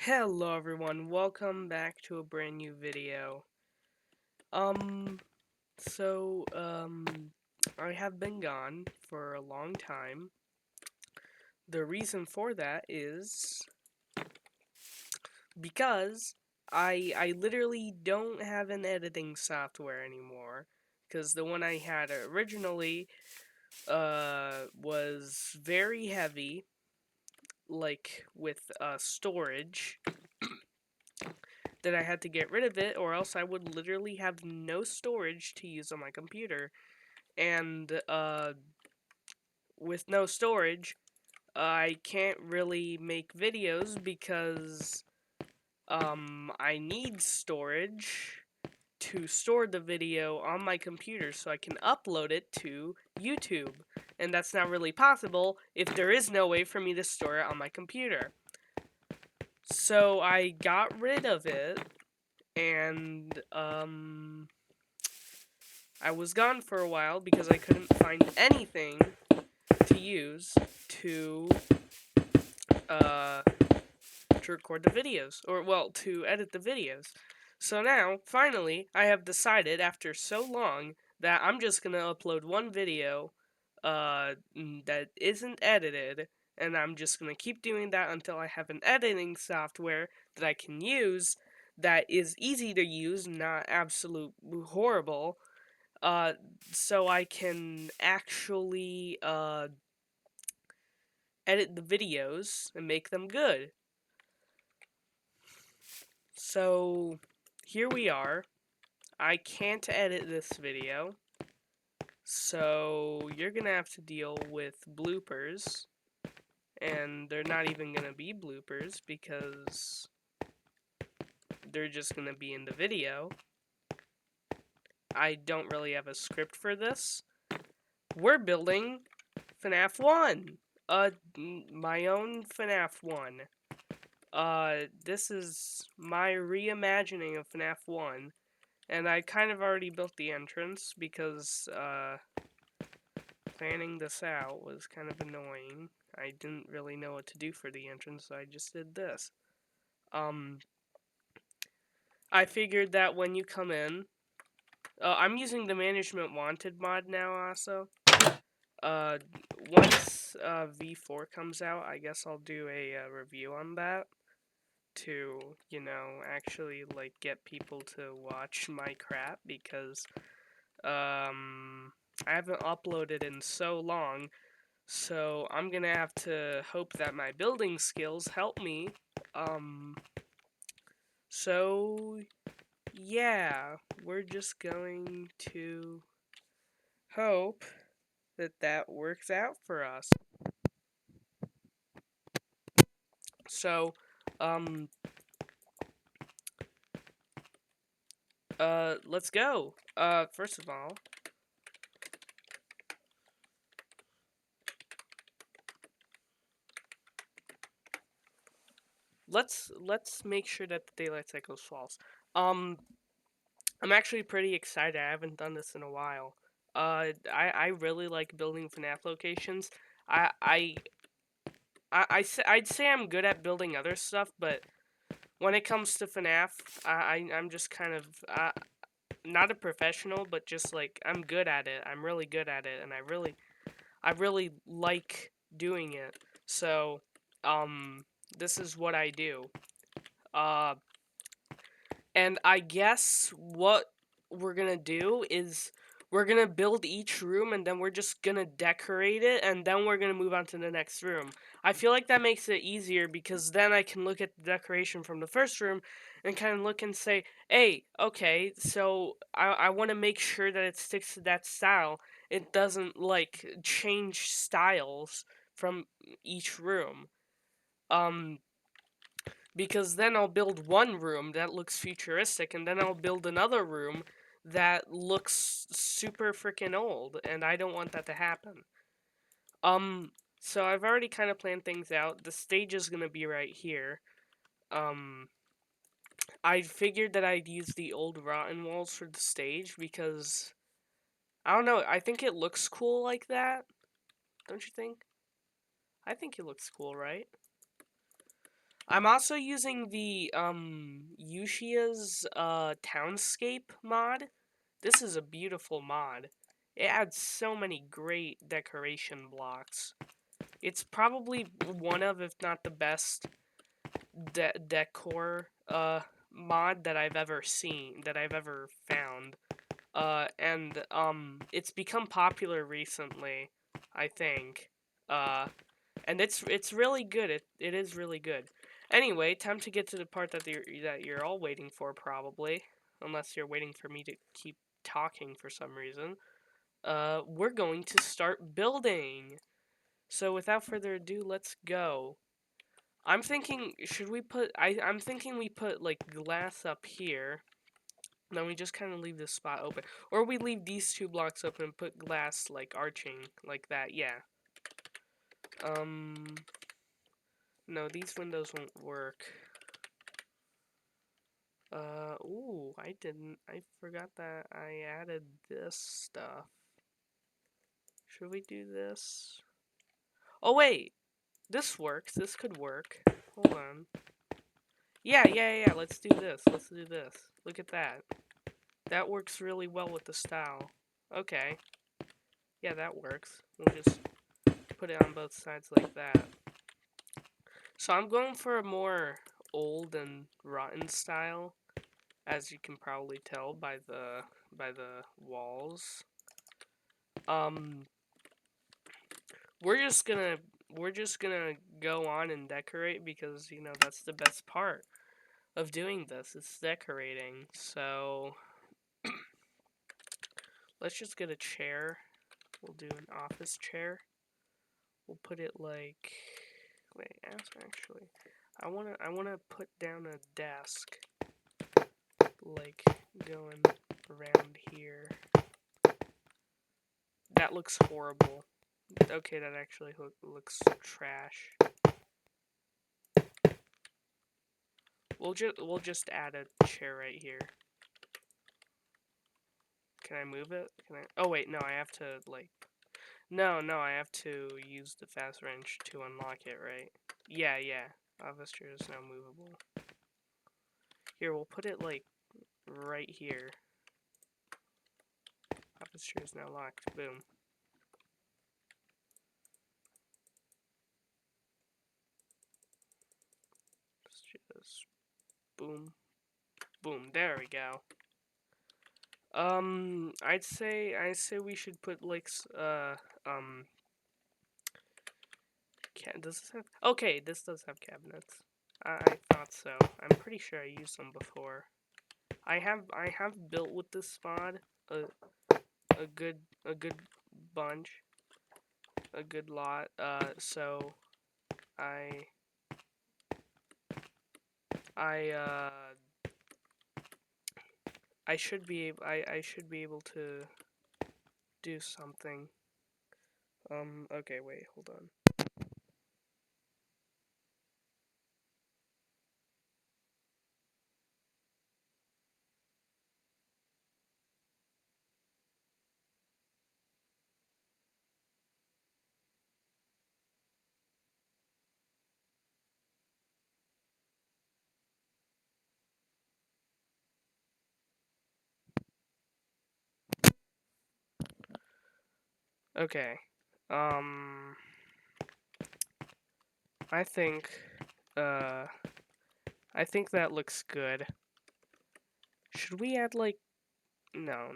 Hello everyone, welcome back to a brand new video. Um, so, I have been gone for a long time. The reason for that is because I literally don't have an editing software anymore. Because the one I had originally, was very heavy, like, with, storage. That I had to get rid of it, or else I would literally have no storage to use on my computer. And with no storage, I can't really make videos because I need storage to store the video on my computer so I can upload it to YouTube. And that's not really possible if there is no way for me to store it on my computer. So I got rid of it, and I was gone for a while because I couldn't find anything to use to uh to record the videos, or well, to edit the videos. So now, finally, I have decided after so long that I'm just going to upload one video that isn't edited, and I'm just going to keep doing that until I have an editing software that I can use that is easy to use, not absolute horrible, uh, so I can actually edit the videos and make them good. So here we are. I can't edit this video, so you're gonna have to deal with bloopers, and they're not even gonna be bloopers because they're just gonna be in the video. I don't really have a script for this. We're building FNAF 1. My own FNAF 1. This is my reimagining of FNAF 1. And I kind of already built the entrance because, planning this out was kind of annoying. I didn't really know what to do for the entrance, so I just did this. I figured that when you come in, I'm using the Management Wanted mod now also. Uh, once, V4 comes out, I guess I'll do a review on that to, actually, like, get people to watch my crap because, I haven't uploaded in so long, so I'm gonna have to hope that my building skills help me. So yeah, we're just going to hope that that works out for us. So, um, let's go. First of all, let's make sure that the daylight cycle is false. I'm actually pretty excited. I haven't done this in a while. I really like building FNAF locations. I I I'd say I'm good at building other stuff, but when it comes to FNAF, I'm just kind of not a professional, but just like I'm good at it. I'm really good at it, and I really like doing it. So, this is what I do. Uh, and I guess what we're gonna do is we're gonna build each room, and then we're just gonna decorate it, and then we're gonna move on to the next room. I feel like that makes it easier because then I can look at the decoration from the first room and kind of look and say, hey, okay, so I want to make sure that it sticks to that style. It doesn't, like, change styles from each room. Um, because then I'll build one room that looks futuristic, and then I'll build another room that looks super freaking old, and I don't want that to happen. So I've already kind of planned things out. The stage is gonna be right here. Um, I figured that I'd use the old rotten walls for the stage because I don't know. I think it looks cool like that. Don't you think? I think it looks cool, right? I'm also using the Yushia's Townscape mod. This is a beautiful mod. It adds so many great decoration blocks. It's probably one of, if not the best, decor mod that I've ever seen, that I've ever found. And it's become popular recently, I think. And it's really good. It is really good. Anyway, time to get to the part that you're all waiting for, probably, unless you're waiting for me to keep talking for some reason. We're going to start building. So without further ado, let's go. I'm thinking, should we put? I'm thinking we put like glass up here. Then we just kind of leave this spot open, or we leave these two blocks open and put glass like arching like that. Yeah. Um. No, these windows won't work. Ooh, I didn't. I forgot that I added this stuff. Should we do this? Oh wait, this works. This could work. Hold on. Yeah. Let's do this. Let's do this. Look at that. That works really well with the style. Okay. Yeah, that works. We'll just put it on both sides like that. So I'm going for a more old and rotten style, as you can probably tell by the walls. Um, we're just gonna we're just gonna go on and decorate because that's the best part of doing this. It's decorating. So let's just get a chair. We'll do an office chair. We'll put it like wait, actually I wanna put down a desk like going around here. That looks horrible. Okay, that actually looks trash. We'll just add a chair right here. Can I move it? Can I? Oh wait, no, I have to like. No, I have to use the fast wrench to unlock it, right? Yeah. Office chair is now movable. Here, we'll put it like right here. Office chair is now locked. Boom. Just boom, boom. There we go. I'd say we should put like does this have? Okay, this does have cabinets. I thought so. I'm pretty sure I used them before. I have built with this mod a a good a good bunch, a good lot. So I I I should be able to do something. Okay, wait, hold on. Okay. Um, I think, uh, I think that looks good. Should we add like, no.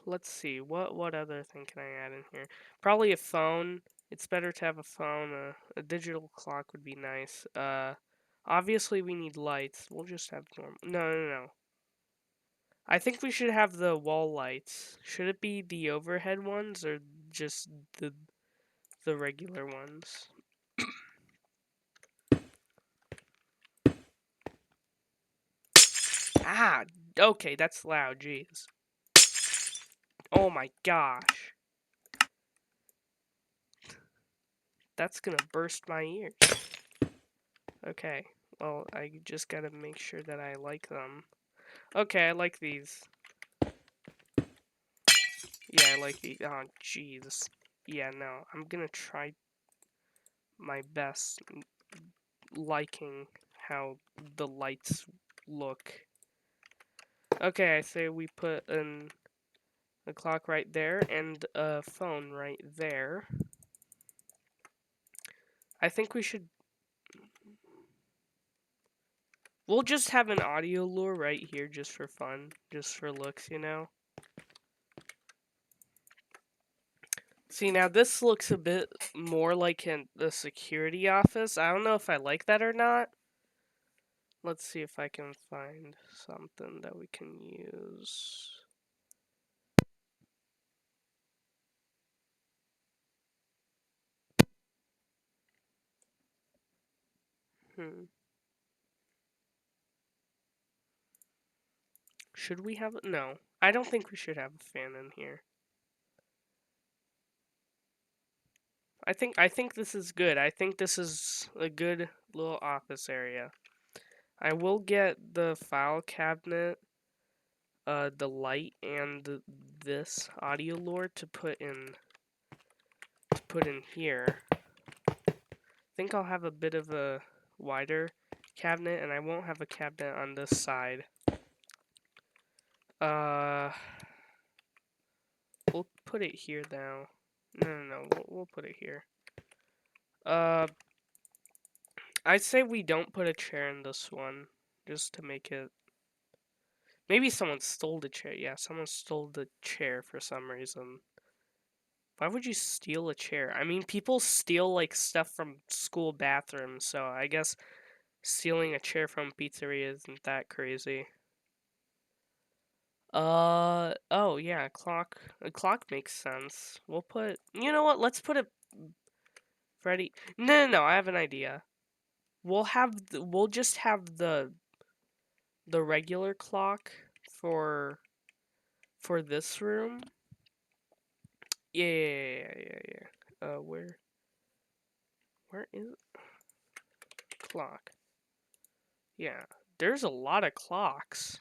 Let's see. What other thing can I add in here? Probably a phone. It's better to have a phone. A digital clock would be nice. Obviously we need lights. We'll just have normal. No. I think we should have the wall lights. Should it be the overhead ones or just the regular ones? Ah, okay, that's loud. Jeez. Oh my gosh. That's gonna burst my ears. Okay, well, I just gotta make sure that I like them. Okay, I like these. Yeah, I like these. Oh, jeez. Yeah, no, I'm gonna try my best liking how the lights look. Okay, I say we put a clock right there and a phone right there. I think we should... We'll just have an audio lure right here just for fun. Just for looks, you know? See, now this looks a bit more like the security office. I don't know if I like that or not. Let's see if I can find something that we can use. Hmm. Should we have... No. I don't think we should have a fan in here. I think this is good. I think this is a good little office area. I will get the file cabinet, the light, and this audio lure to put in here. I think I'll have a bit of a wider cabinet, and I won't have a cabinet on this side. We'll put it here now. No. We'll put it here. I'd say we don't put a chair in this one, just to make it... Maybe someone stole the chair. Yeah, someone stole the chair for some reason. Why would you steal a chair? I mean, people steal, like, stuff from school bathrooms, so I guess stealing a chair from a pizzeria isn't that crazy. Oh, yeah, a clock. A clock makes sense. We'll put... You know what? Let's put a... Freddy... No, I have an idea. We'll just have the regular clock for this room. Yeah. Where is clock? Yeah, there's a lot of clocks.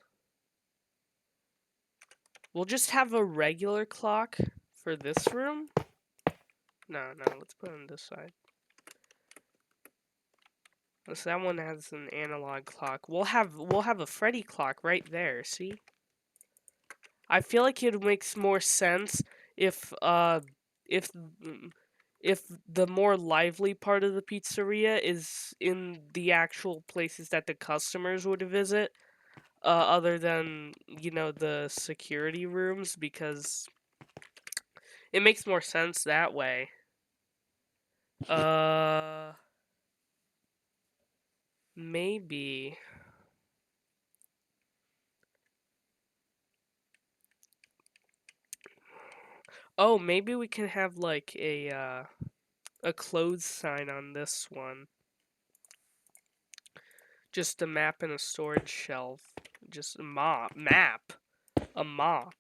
We'll just have a regular clock for this room. No, let's put it on this side. So that one has an analog clock. We'll have a Freddy clock right there. See? I feel like it makes more sense if if if the more lively part of the pizzeria is in the actual places that the customers would visit, other than, you know, the security rooms, because it makes more sense that way. Maybe. Oh, maybe we can have like a clothes sign on this one. Just a map and a storage shelf. Just a map. A mop.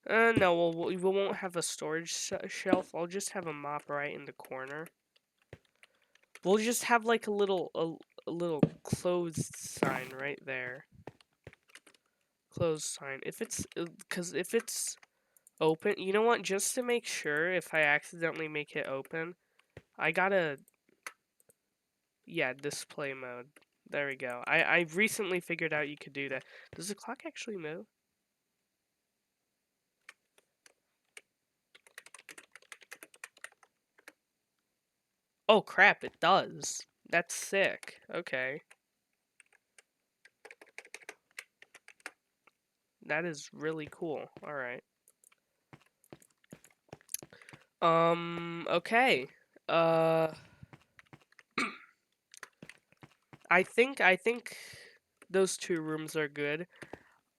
No, we won't have a storage shelf. I'll just have a mop right in the corner. We'll just have like a little closed sign right there. Closed sign. If it's if it's open, you know what? Just to make sure, if I accidentally make it open, I gotta... Yeah, display mode. There we go. I recently figured out you could do that. Does the clock actually move? Oh crap, it does. That's sick. Okay. That is really cool. Alright. Okay. I think those two rooms are good.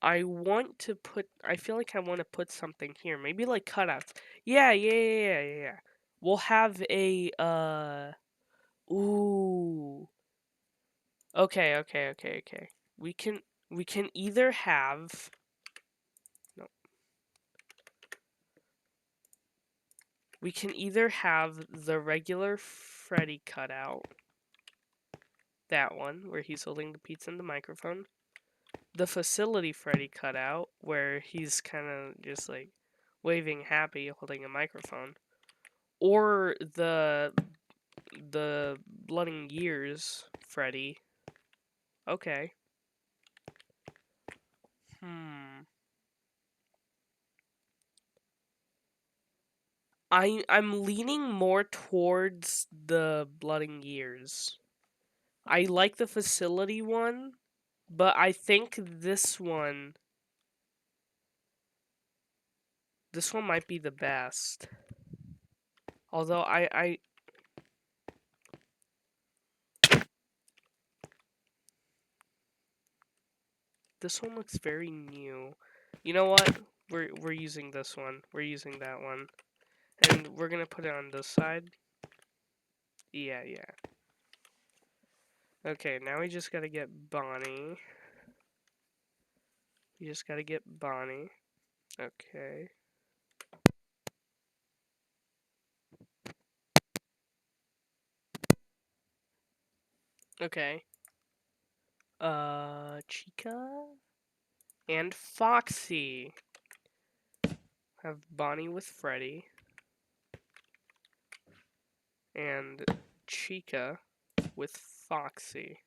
I feel like I want to put something here. Maybe like cutouts. Yeah. We'll have a, ooh. Okay. We can either have... No. We can either have the regular Freddy cutout. That one, where he's holding the pizza and the microphone. The facility Freddy cutout, where he's kind of just like waving happy, holding a microphone. Or the the Blood and Years Freddy. Okay. I'm leaning more towards the Blood and Years. I like the facility one, but I think this one might be the best. Although this one looks very new. You know what? We're using this one. We're using that one. And we're gonna put it on this side. Yeah, yeah. Okay, now we just gotta get Bonnie. We just gotta get Bonnie. Okay. Okay. Chica and Foxy. Have Bonnie with Freddy. And Chica with Foxy.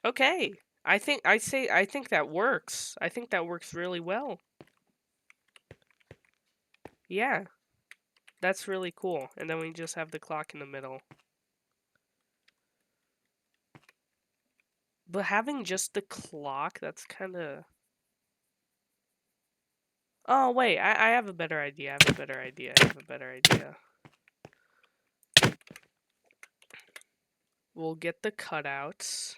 Okay. I think that works. I think that works really well. Yeah. That's really cool. And then we just have the clock in the middle. But having just the clock, that's kind of... Oh, wait. I have a better idea. I have a better idea. I have a better idea. We'll get the cutouts.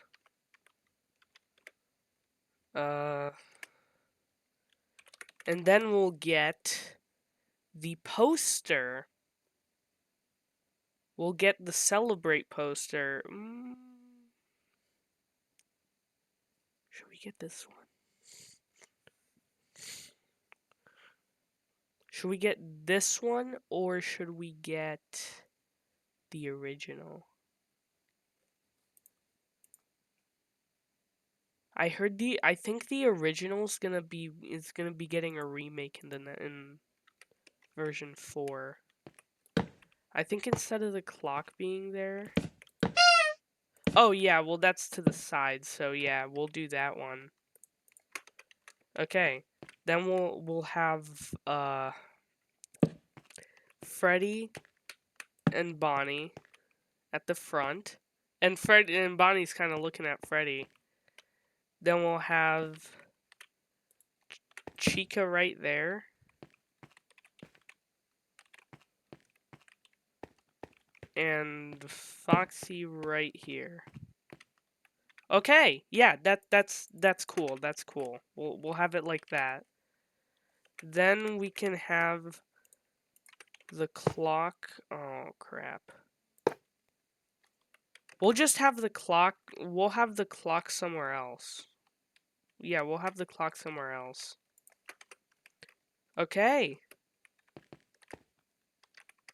And then we'll get the poster. We'll get the Celebrate poster. Should we get this one? Should we get this one or should we get the original? I think the original's gonna be getting a remake in version 4. I think instead of the clock being there. Oh yeah, well that's to the side, so yeah, we'll do that one. Okay. Then we'll have Freddy and Bonnie at the front. And Fred and Bonnie's kind of looking at Freddy. Then we'll have Chica right there. And Foxy right here. Okay, yeah, that's cool. That's cool. We'll have it like that. Then we can have the clock. Oh crap. We'll just have the clock. We'll have the clock somewhere else. Yeah, we'll have the clock somewhere else. Okay.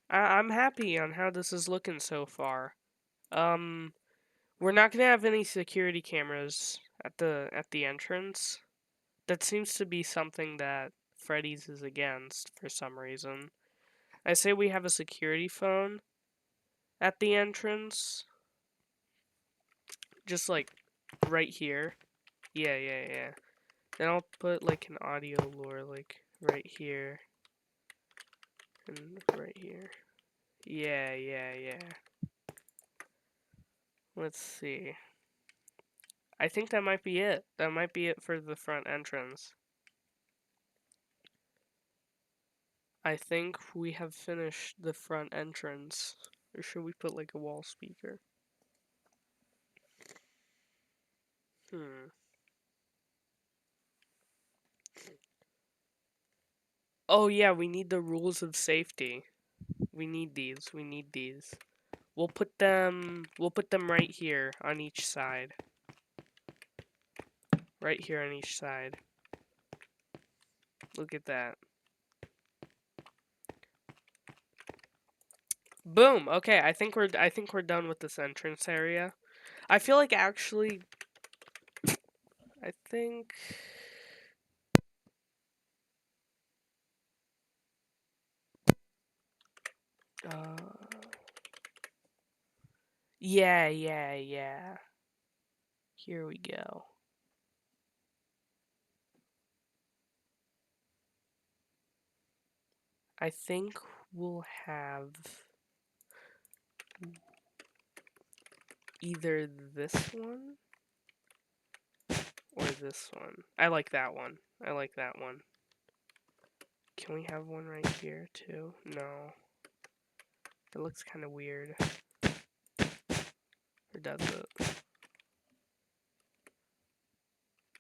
I'm happy on how this is looking so far. We're not gonna have any security cameras at the entrance. That seems to be something that Freddy's is against for some reason. I say we have a security phone at the entrance. Just like right here. Yeah, yeah, yeah. Then I'll put like an audio lure like right here. And right here. Yeah, yeah, yeah. Let's see. I think that might be it. That might be it for the front entrance. I think we have finished the front entrance. Or should we put like a wall speaker? Oh yeah, we need the rules of safety. We need these. We need these. We'll put them right here on each side. Right here on each side. Look at that. Boom. Okay, I think we're done with this entrance area. I feel like actually I think Yeah. Here we go. I think we'll have either this one or this one. I like that one. I like that one. Can we have one right here too? No. It looks kind of weird. Or does it?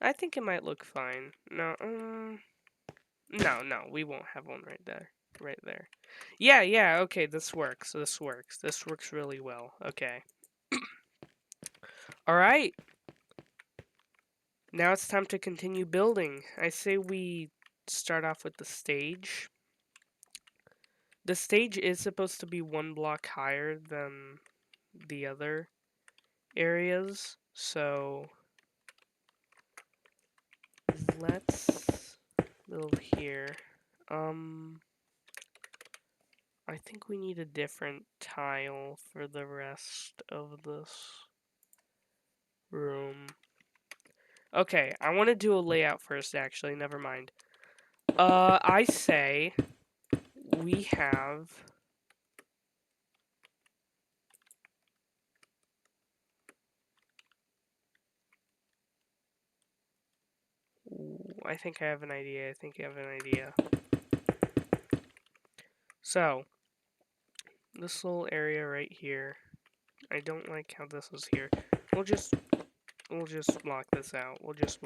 I think it might look fine. No, no, we won't have one right there. Right there. Yeah, okay, this works. This works really well. Okay. Alright. Now it's time to continue building. I say we start off with the stage. The stage is supposed to be one block higher than the other areas, so let's build here. I think we need a different tile for the rest of this room. Okay, I want to do a layout first, actually. Never mind. I say we have... Ooh, I think I have an idea. So, this little area right here. I don't like how this is here. We'll just block this out. Let's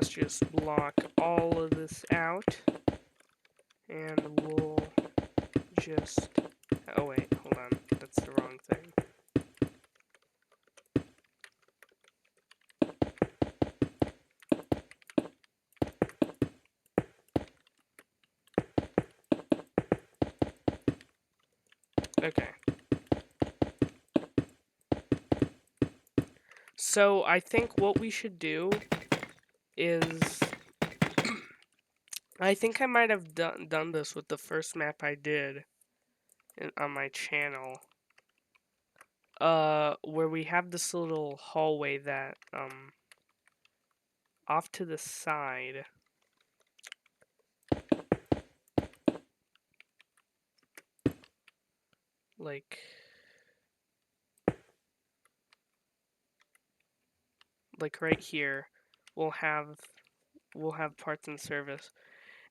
just block all of this out. And we'll just... Oh wait, hold on. That's the wrong thing. Okay. So I think what we should do is... I think I might have done this with the first map I did on my channel. Where we have this little hallway that, off to the side. Like right here, we'll have parts and service.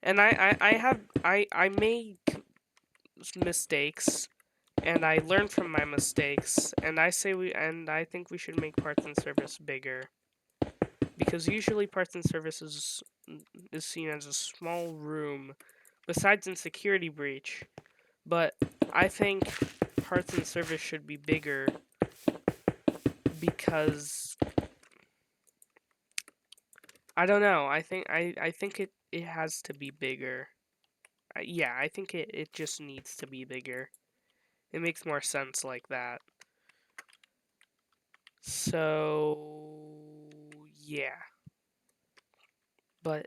And I made mistakes, and I learned from my mistakes, and I think we should make parts and service bigger, because usually parts and service is seen as a small room, besides in security breach. But I think parts and service should be bigger because I don't know. I think it has to be bigger. Yeah, I think it just needs to be bigger. It makes more sense like that. So yeah. But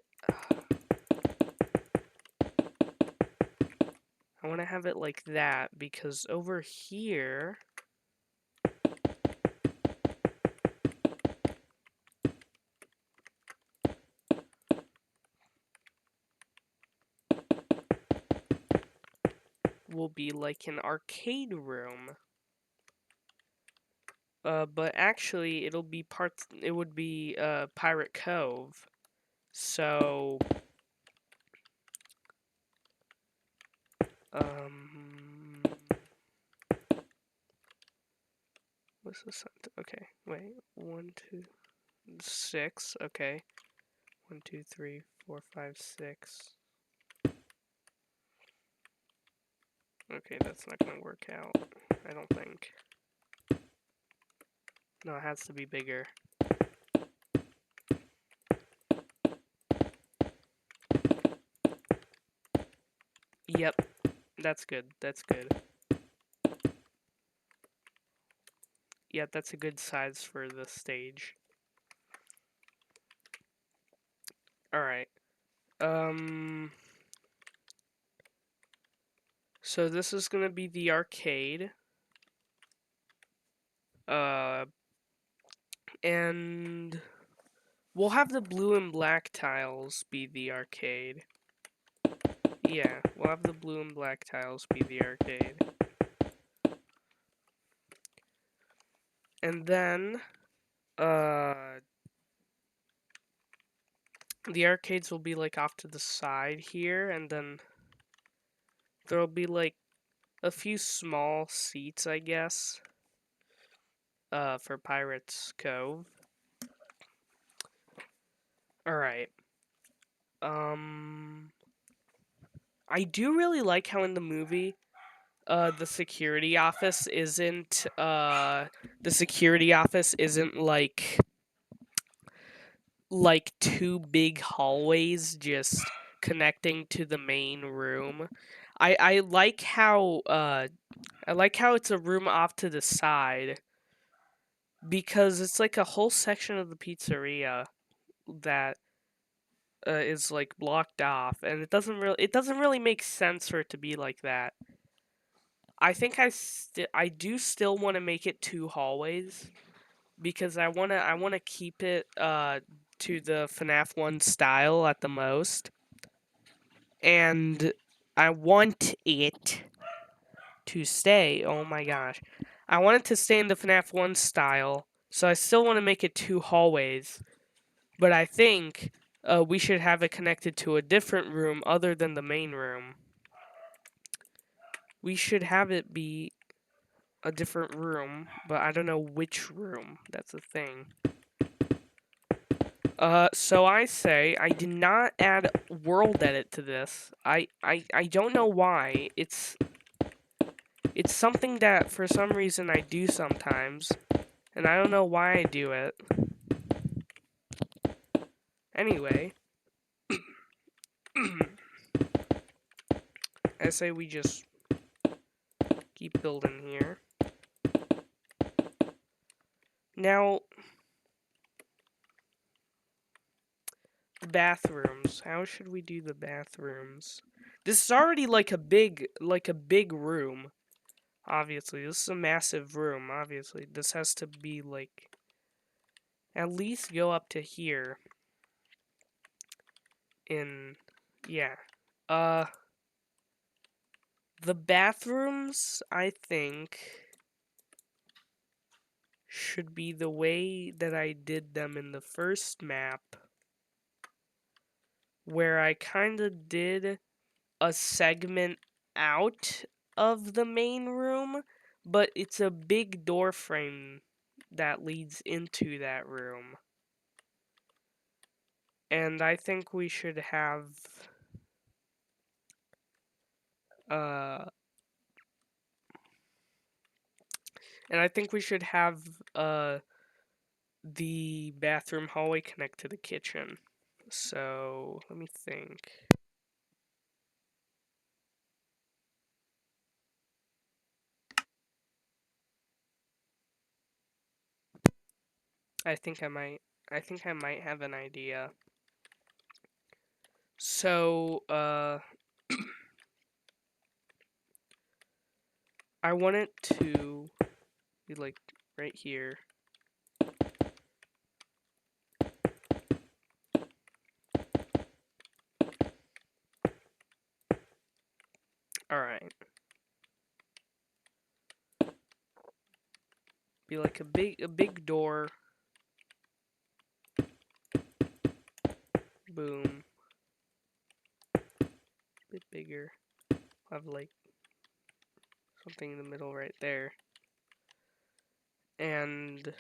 I want to have it like that because over here will be like an arcade room. But actually it would be Pirate Cove. So what's this? Okay, wait. 1, 2, 6. Okay. 1, 2, 3, 4, 5, 6. Okay, that's not gonna work out. I don't think. No, it has to be bigger. Yep, that's good. That's good. Yeah, that's a good size for the stage. Alright. So this is gonna be the arcade. And we'll have the blue and black tiles be the arcade. Yeah, we'll have the blue and black tiles be the arcade. And then, the arcades will be like off to the side here, and then there'll be like a few small seats, I guess, for Pirates Cove. Alright. I do really like how in the movie, the security office isn't, like two big hallways just connecting to the main room. I like how it's a room off to the side because it's like a whole section of the pizzeria that is like blocked off, and it doesn't really make sense for it to be like that. I think I do still want to make it two hallways because I wanna keep it to the FNAF 1 style at the most. And I want it to stay. Oh my gosh. I want it to stay in the FNAF 1 style. So I still want to make it two hallways. But I think we should have it connected to a different room other than the main room. We should have it be a different room, but I don't know which room. That's the thing. So I say I did not add world edit to this. I don't know why. It's something that for some reason I do sometimes, and I don't know why I do it. Anyway, I say we just keep building here. Now, the bathrooms. How should we do the bathrooms? This is already like a big room. Obviously, this is a massive room. Obviously, this has to be like at least go up to here. Yeah. The bathrooms, I think, should be the way that I did them in the first map, where I kind of did a segment out of the main room, but it's a big door frame that leads into that room. And I think we should have uh the bathroom hallway connect to the kitchen. So, let me think. I think I might have an idea. So, I want it to be like right here. Alright. Be like a big door. Boom. A bit bigger. Have like something in the middle right there. And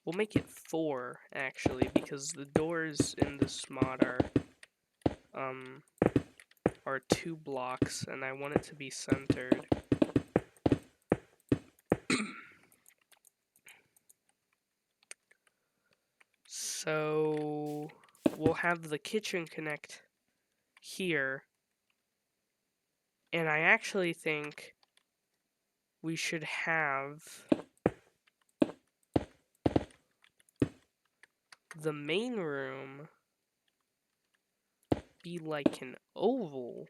we'll make it 4 actually, because the doors in this mod are 2 blocks, and I want it to be centered. So we'll have the kitchen connect here. And I actually think we should have the main room be like an oval.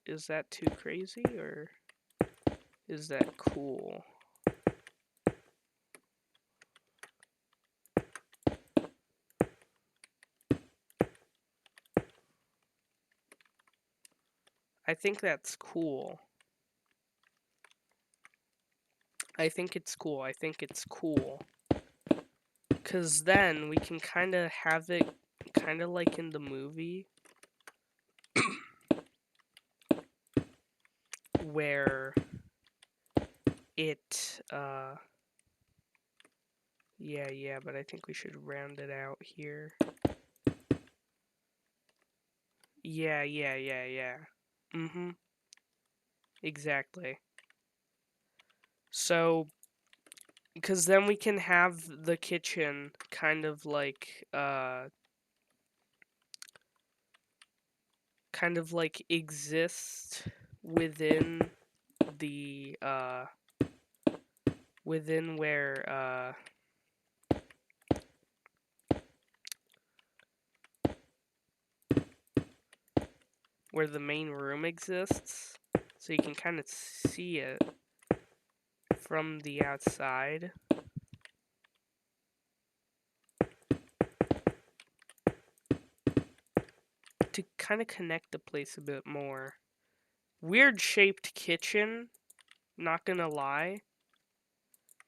Is that too crazy, or is that cool? I think that's cool. I think it's cool. I think it's cool. Because then we can kind of have it kind of like in the movie where it, yeah, but I think we should round it out here. Yeah. Mm-hmm. Exactly. So, because then we can have the kitchen kind of like exist within the, within where the main room exists. So you can kind of see it from the outside. To kind of connect the place a bit more. Weird shaped kitchen, not gonna lie.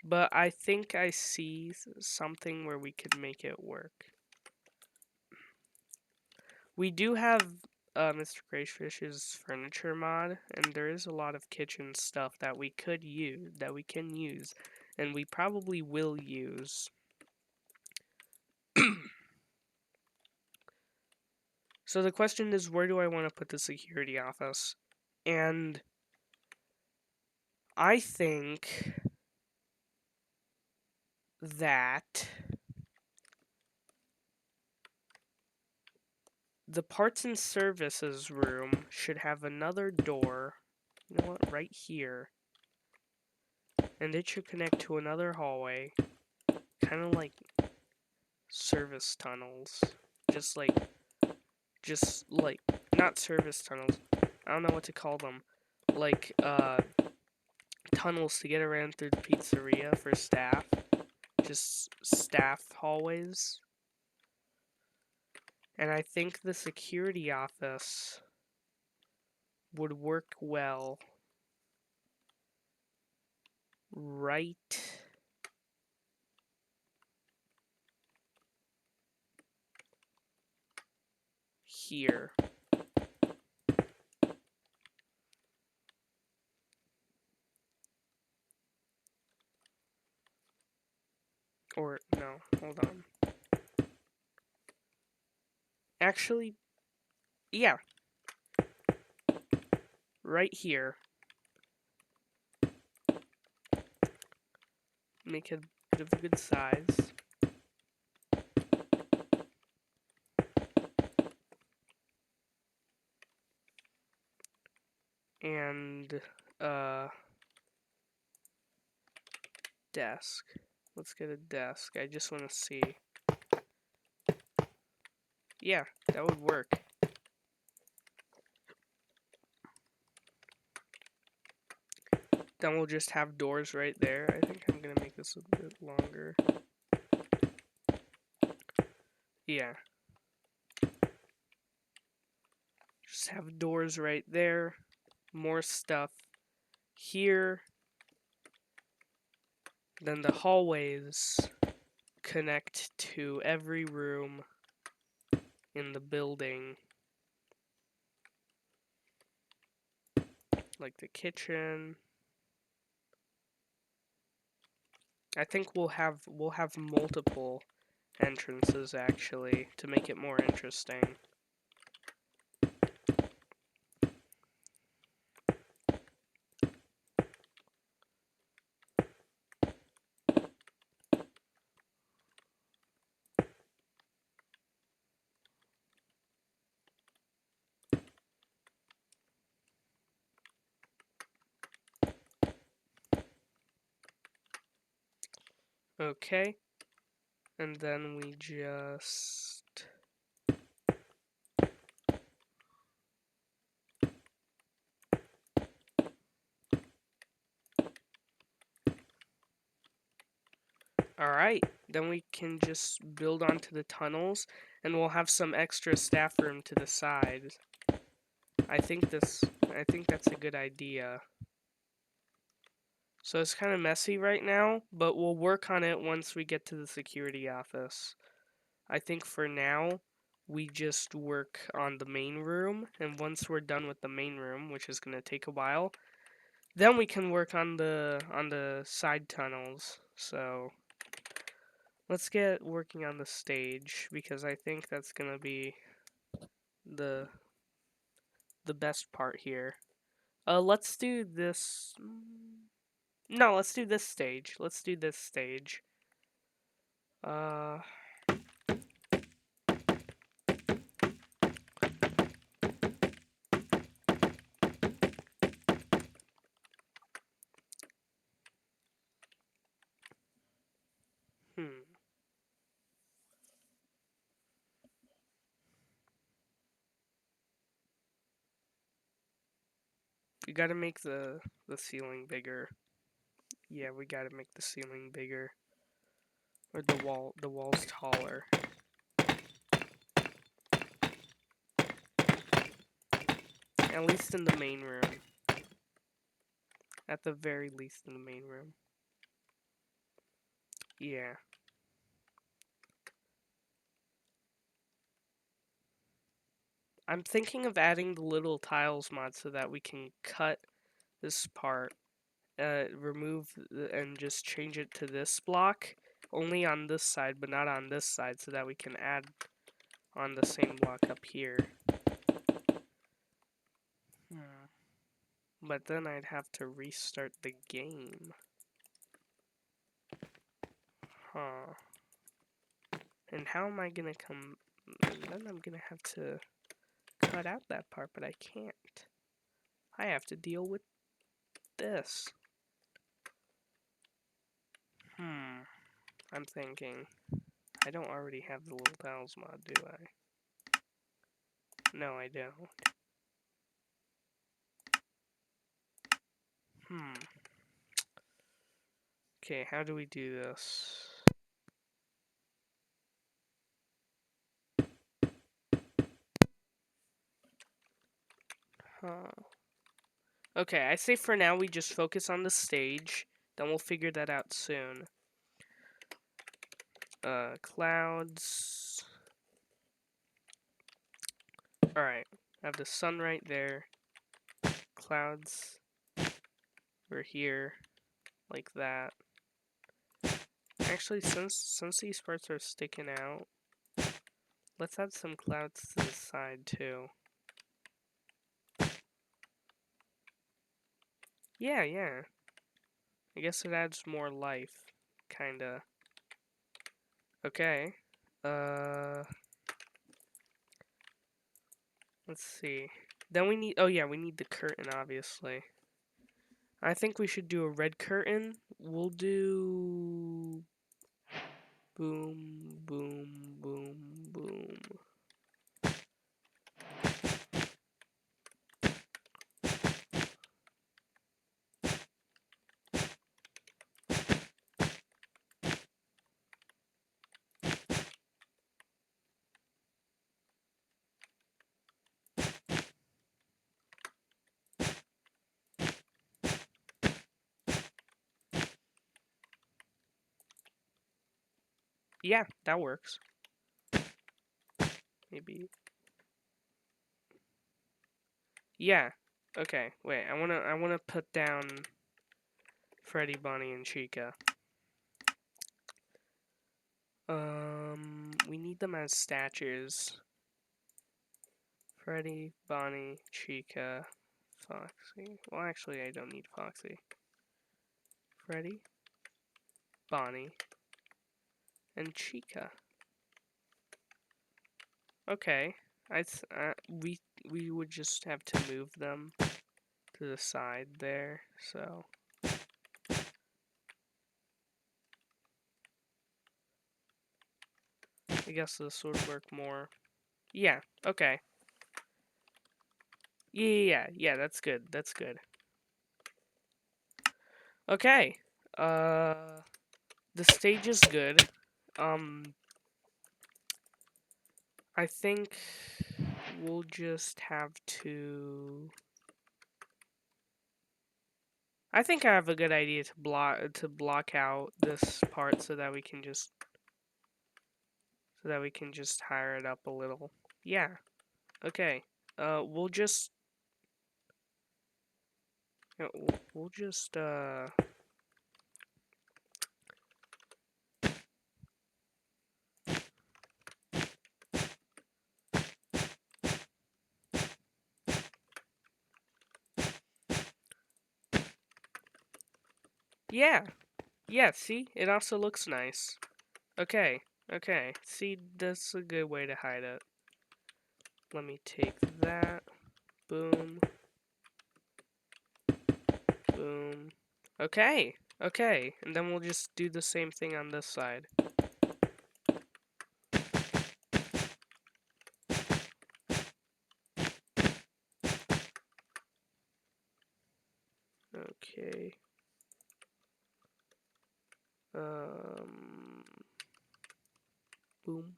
But I think I see something where we could make it work. We do have Mr. Gracefish's furniture mod, and there is a lot of kitchen stuff that we could use, that we can use, and we probably will use. So the question is, where do I want to put the security office? And I think that the parts and services room should have another door. You know what? Right here. And it should connect to another hallway. Kind of like service tunnels. Just like, not service tunnels. I don't know what to call them. Like, tunnels to get around through the pizzeria for staff. Just staff hallways. And I think the security office would work well right here. Or, no, hold on. Actually, yeah. Right here. Make it a bit of a good size. And, desk. Let's get a desk. I just want to see. Yeah, that would work. Then we'll just have doors right there. I think I'm gonna make this a bit longer. Yeah. Just have doors right there. More stuff here. Then the hallways connect to every room in the building. Like the kitchen. I think we'll have multiple entrances actually to make it more interesting. Okay. And then we just... Alright, then we can just build onto the tunnels, and we'll have some extra staff room to the side. I think that's a good idea. So it's kind of messy right now, but we'll work on it once we get to the security office. I think for now, we just work on the main room, and once we're done with the main room, which is going to take a while, then we can work on the side tunnels. So let's get working on the stage, because I think that's going to be the best part here. Let's do this. No, let's do this stage. Let's do this stage. Uh, hmm. We gotta make the ceiling bigger. Yeah, we gotta make the ceiling bigger. Or the walls taller. At least in the main room. At the very least in the main room. Yeah. I'm thinking of adding the little tiles mod so that we can cut this part, remove and just change it to this block. Only on this side, but not on this side, so that we can add on the same block up here. Hmm. But then I'd have to restart the game. Huh. And how am I gonna come... Then I'm gonna have to cut out that part, but I can't. I have to deal with this. I'm thinking. I don't already have the little tiles mod, do I? No, I don't. Okay, how do we do this? Huh. Okay, I say for now we just focus on the stage. Then we'll figure that out soon. Clouds. Alright, I have the sun right there. Clouds over here, like that. Actually, since these parts are sticking out, let's add some clouds to the side too. Yeah, yeah. I guess it adds more life, kinda. Okay. Let's see. Then we need, oh yeah, we need the curtain, obviously. I think we should do a red curtain. We'll do... Boom, boom, boom, boom. Yeah, that works. Maybe. Yeah. Okay, wait, I wanna put down Freddy, Bonnie, and Chica. We need them as statues. Freddy, Bonnie, Chica, Foxy. Well, actually, I don't need Foxy. Freddy, Bonnie, and Chica. Okay, we would just have to move them to the side there. So I guess this would work more. Yeah, okay. Yeah, that's good. That's good. Okay. The stage is good. Um, I think we'll just have to. I think I have a good idea to block out this part so that we can just higher it up a little. Yeah. Okay. We'll just we'll just yeah. Yeah, see? It also looks nice. Okay. Okay. See, that's a good way to hide it. Let me take that. Boom. Boom. Okay. Okay. And then we'll just do the same thing on this side. Okay. Um boom.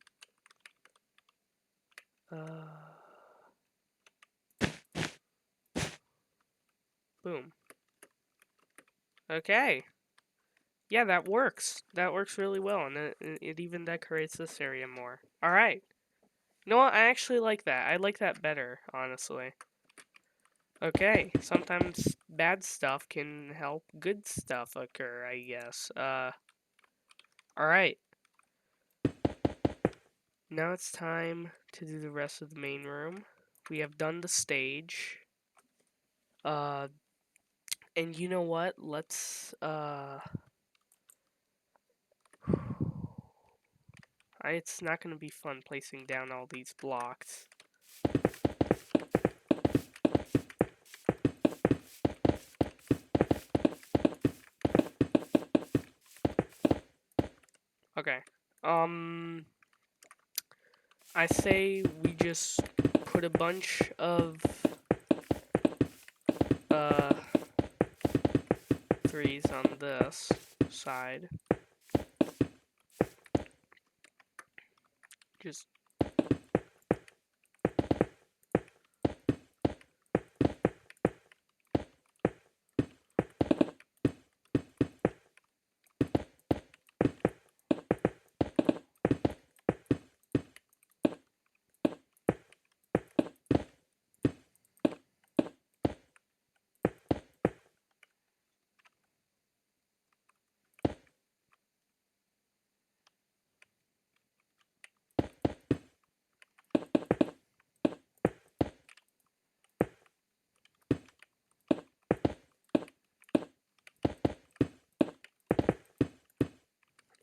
Boom. Okay. Yeah, that works. That works really well, and it even decorates this area more. Alright. You know what? I actually like that. I like that better, honestly. Okay, sometimes bad stuff can help good stuff occur, I guess. Alright. Now it's time to do the rest of the main room. We have done the stage. Uh, and you know what? It's not gonna be fun placing down all these blocks. Okay. Um, I say we just put a bunch of uh threes on this side. Just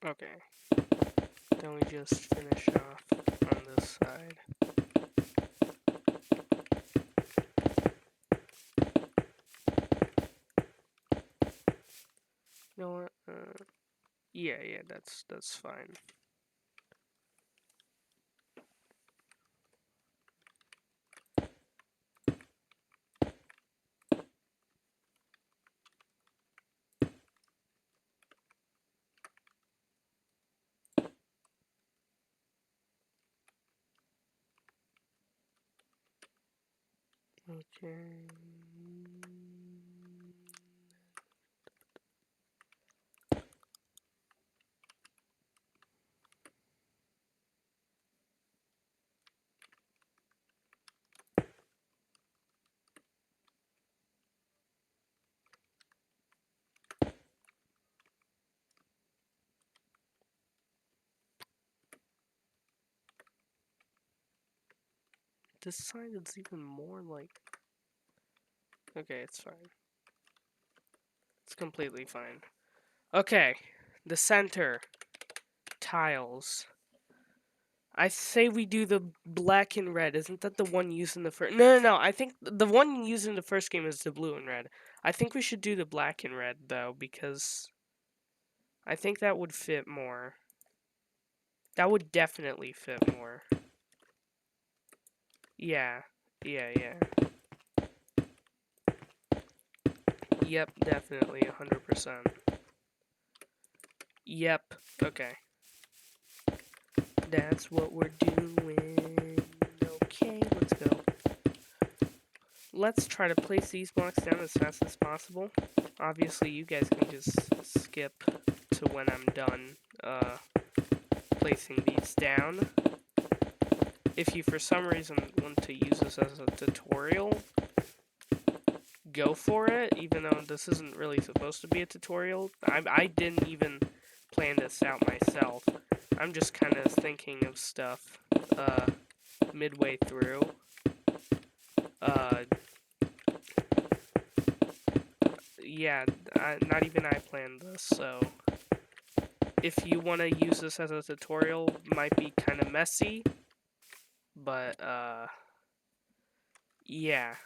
okay. Then we just finish off on this side. You know what? Yeah, that's fine. Okay. This side is even more like. Okay, it's fine. It's completely fine. Okay, the center tiles. I say we do the black and red. Isn't that the one used in the first? No. I think the one used in the first game is the blue and red. I think we should do the black and red though, because I think that would fit more. That would definitely fit more. Yeah. Yeah. Yep, definitely 100%. Yep. Okay. That's what we're doing. Okay, let's go. Let's try to place these blocks down as fast as possible. Obviously, you guys can just skip to when I'm done placing these down. If you, for some reason, want to use this as a tutorial, go for it, even though this isn't really supposed to be a tutorial. I didn't even plan this out myself. I'm just kind of thinking of stuff midway through. Yeah, not even I planned this, so if you want to use this as a tutorial, might be kind of messy, but yeah.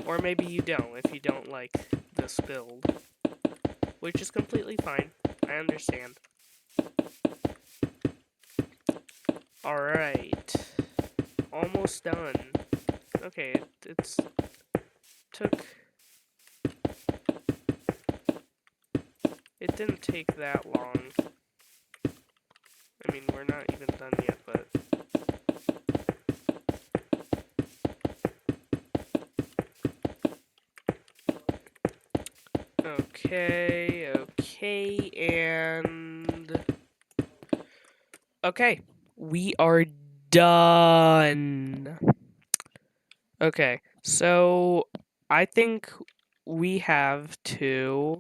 Or maybe you don't, if you don't like this build, which is completely fine. I understand. Alright. Almost done. Okay, it's took... It didn't take that long. I mean, we're not even done yet, but... Okay, and... Okay, we are done. Okay, so I think we have to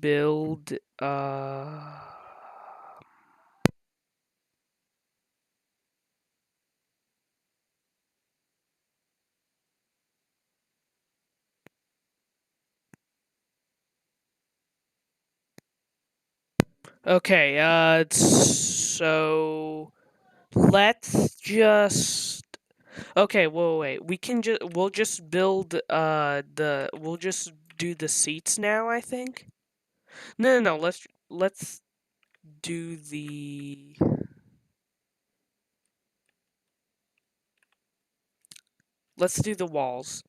build okay, so let's just okay, wait. We'll just build we'll just do the seats now, I think. No. Let's do the walls.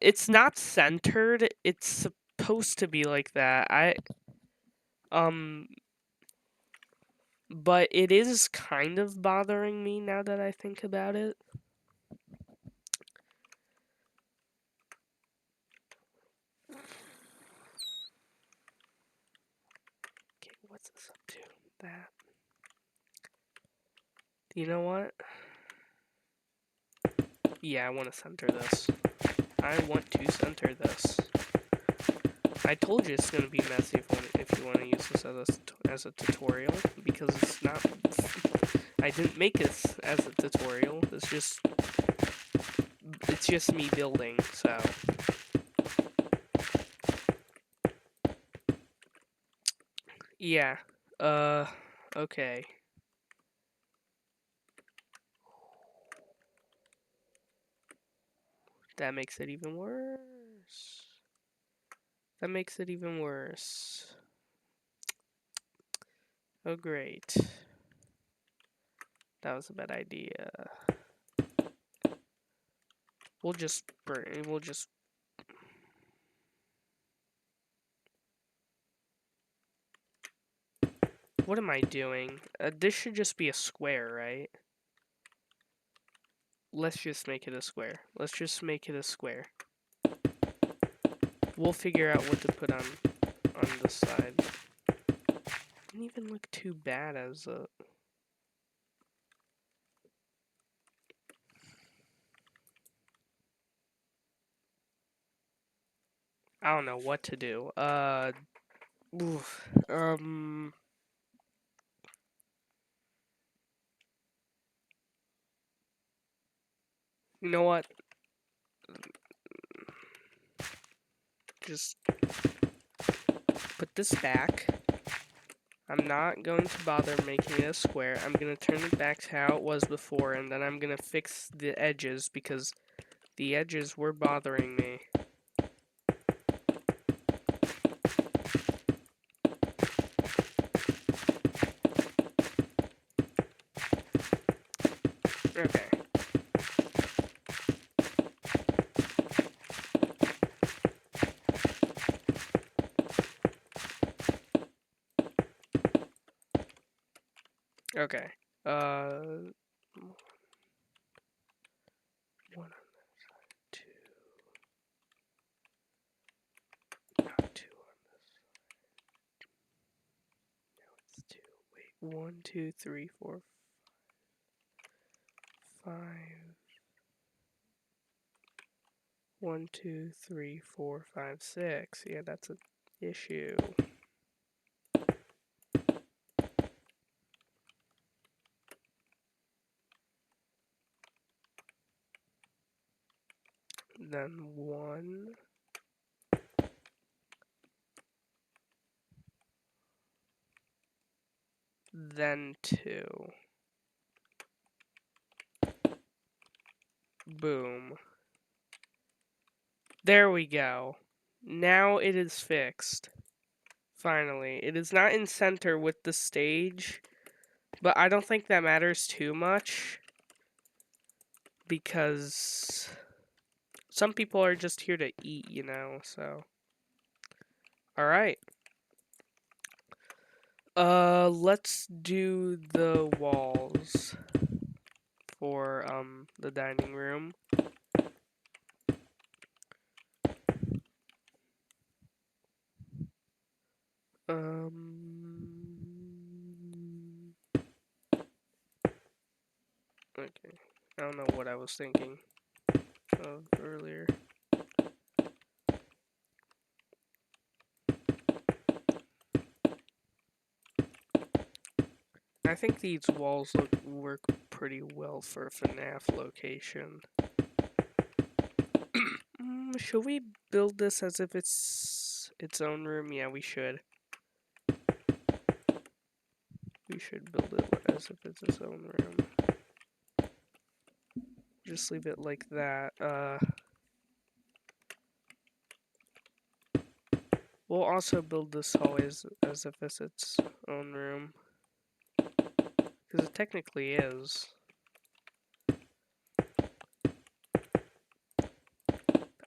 It's not centered. It's supposed to be like that. Um but it is kind of bothering me now that I think about it. Okay, what's this up to? That. You know what? Yeah, I want to center this. I want to center this. I told you it's gonna be messy if you want to use this as a tutorial, because it's not. I didn't make this as a tutorial. It's just me building. So yeah. Okay. That makes it even worse. That makes it even worse. Oh great. That was a bad idea. We'll just burn. We'll just. What am I doing? This should just be a square, right? Let's just make it a square. Let's just make it a square. We'll figure out what to put on the side. Didn't even look too bad as a... I don't know what to do. Oof. You know what? Just put this back. I'm not going to bother making it a square. I'm going to turn it back to how it was before, and then I'm going to fix the edges because the edges were bothering me. Okay. Okay. One, two, not two on this. Now it's two. Wait, 1, 2, 3, 4, 5. 1, 2, 3, 4, 5, 6. Yeah, that's an issue. Then 1. Then 2. Boom. There we go. Now it is fixed. Finally. It is not in center with the stage, but I don't think that matters too much because some people are just here to eat, you know, so. Alright. Let's do the walls for, the dining room. Okay. I don't know what I was thinking of earlier. I think these walls work pretty well for a FNAF location. Should we build this as if it's its own room? Yeah, we should. We should build it as if it's its own room. Just leave it like that. We'll also build this hallway as if it's its own room. Because it technically is.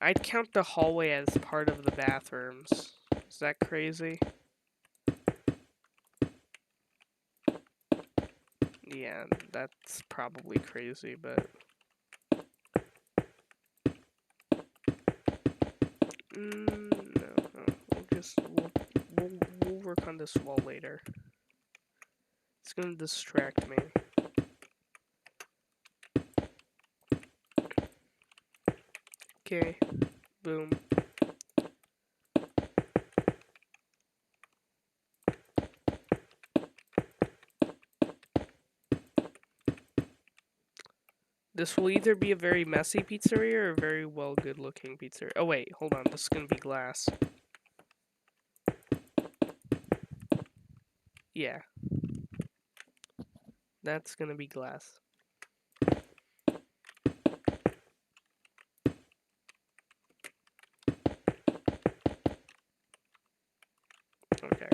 I'd count the hallway as part of the bathrooms. Is that crazy? Yeah, that's probably crazy, but... no. We'll work on this wall later. It's gonna distract me. Okay, boom. This will either be a very messy pizzeria or a very well good looking pizzeria. Oh wait, hold on, this is gonna be glass. Yeah. That's gonna be glass. Okay.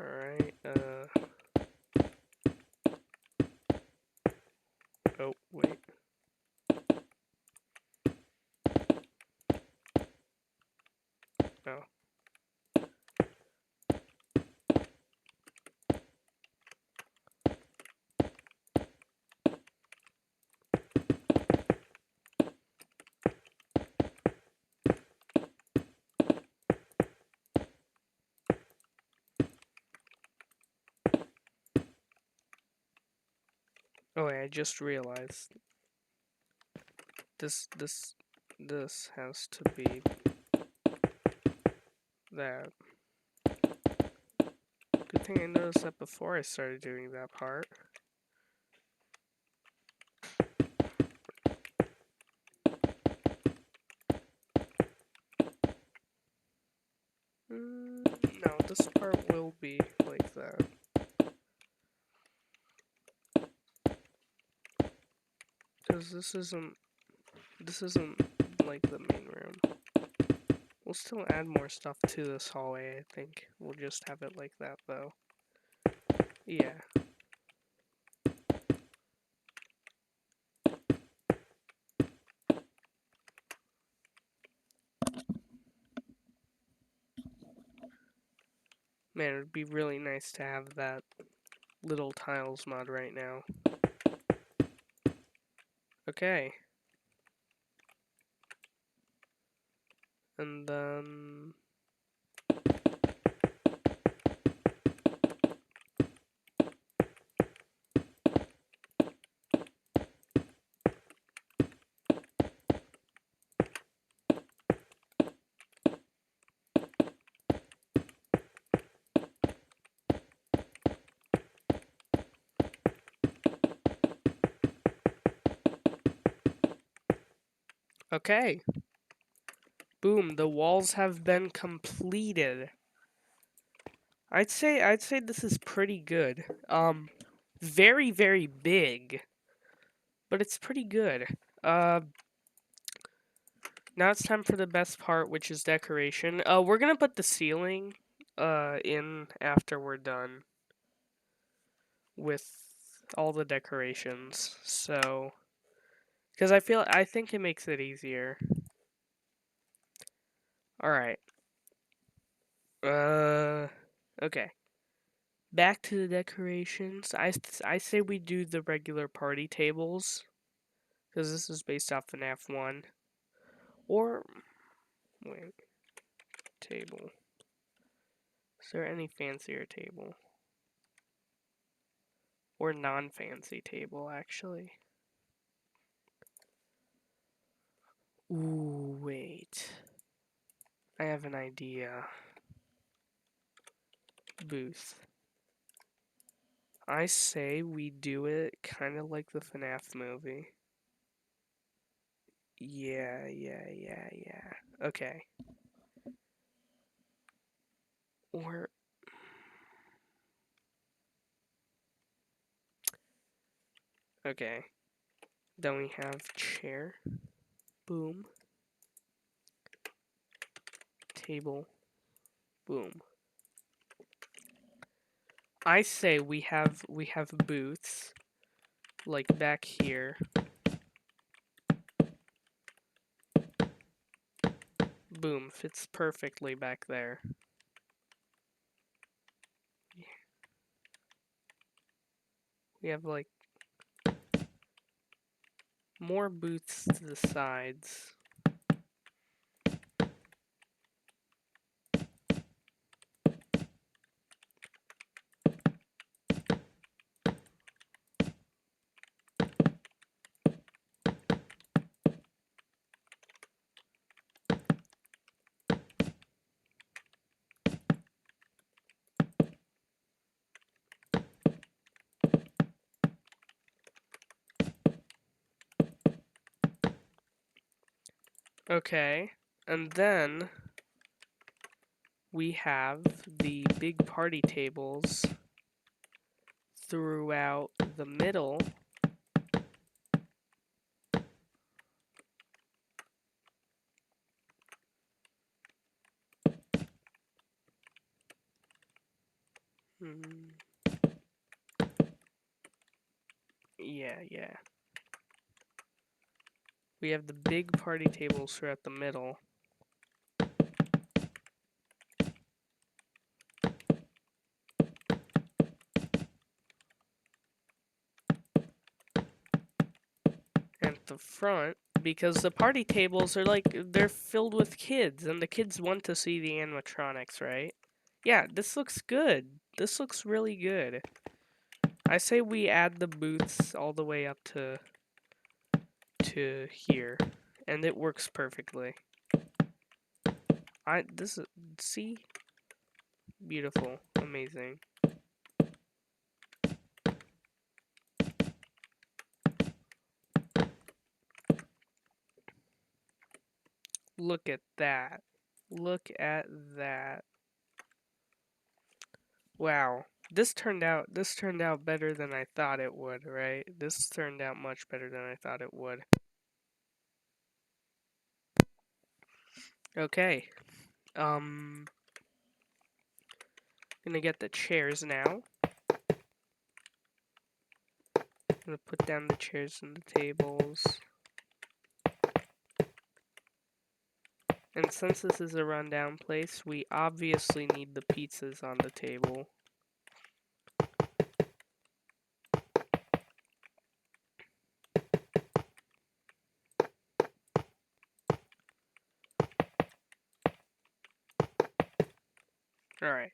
Alright, oh, wait. Oh. Oh wait, I just realized. This has to be that. Good thing I noticed that before I started doing that part. No, this part will be like that. Because this isn't like the main room. We'll still add more stuff to this hallway, I think. We'll just have it like that, though. Yeah. Man, it would be really nice to have that little tiles mod right now. Okay. And then... Okay. Boom, the walls have been completed. I'd say this is pretty good. Very, very big. But it's pretty good. Now it's time for the best part, which is decoration. We're gonna put the ceiling in after we're done with all the decorations. So, because I think it makes it easier. All right. Okay. Back to the decorations. I say we do the regular party tables because this is based off FNAF 1. Or wait, table. Is there any fancier table? Or non-fancy table, actually. Ooh, wait. I have an idea. Booth. I say we do it kind of like the FNAF movie. Yeah. Okay. Or... Okay. Then we have chair. Boom. Table. Boom. I say we have booths like back here. Boom, fits perfectly back there. We have like more booths to the sides. Okay, and then we have the big party tables throughout the middle. Hmm. Yeah. We have the big party tables throughout the middle. And at the front, because the party tables are like, they're filled with kids, and the kids want to see the animatronics, right? Yeah, this looks good. This looks really good. I say we add the booths all the way up to here, and it works perfectly. See? Beautiful. Amazing. Look at that. Look at that. Wow. This turned out better than I thought it would, right? This turned out much better than I thought it would. Okay. Gonna get the chairs now. Gonna put down the chairs and the tables. And since this is a rundown place, we obviously need the pizzas on the table. Alright.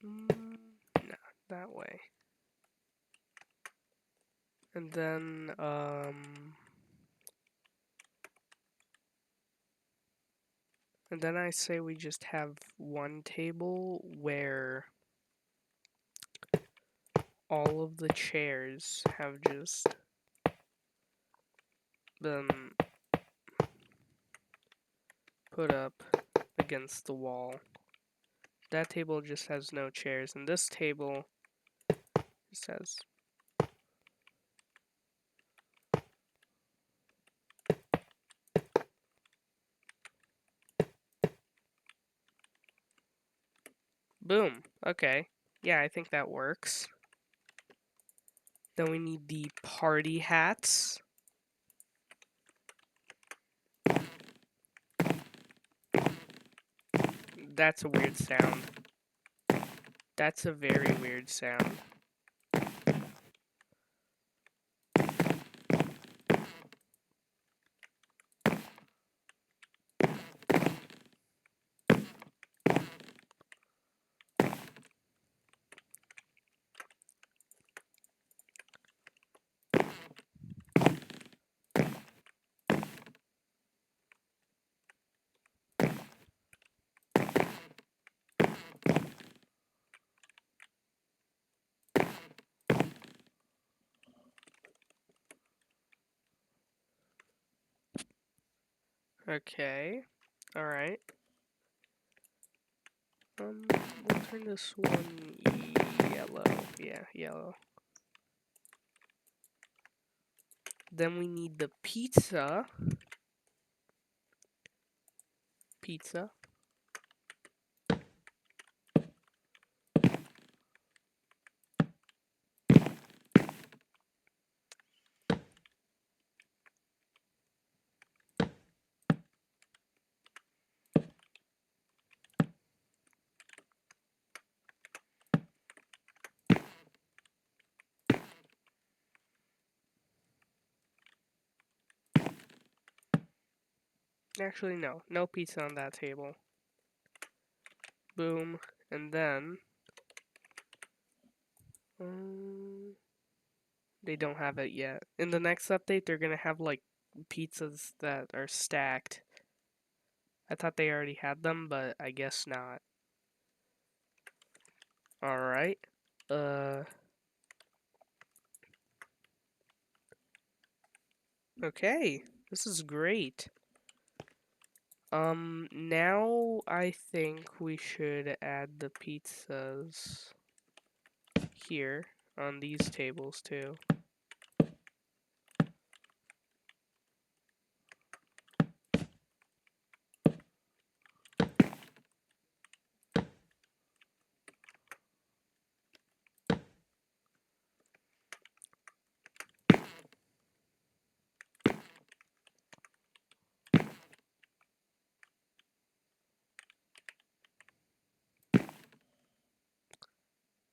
No, that way. And then, and then I say we just have one table where all of the chairs have just been put up against the wall. That table just has no chairs, and this table just has... Boom. Okay. Yeah, I think that works. Then we need the party hats. That's a weird sound. That's a very weird sound. Okay. Alright. We'll turn this one yellow. Yeah, yellow. Then we need the pizza. Pizza. Actually, no. No pizza on that table. Boom. And then... they don't have it yet. In the next update, they're gonna have, like, pizzas that are stacked. I thought they already had them, but I guess not. Alright. Okay. This is great. Now I think we should add the pizzas here on these tables too.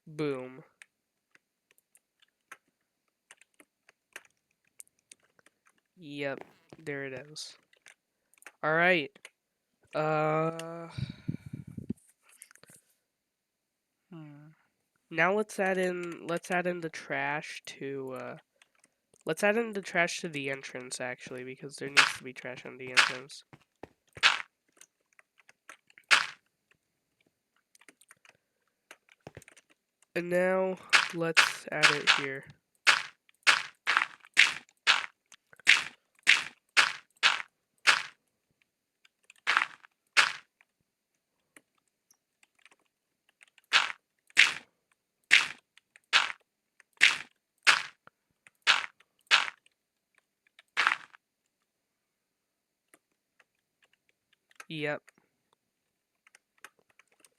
Boom. Yep, there it is. All right. Uh, hmm. Now let's add in the trash to let's add in the trash to the entrance actually because there needs to be trash on the entrance. And now let's add it here. Yep.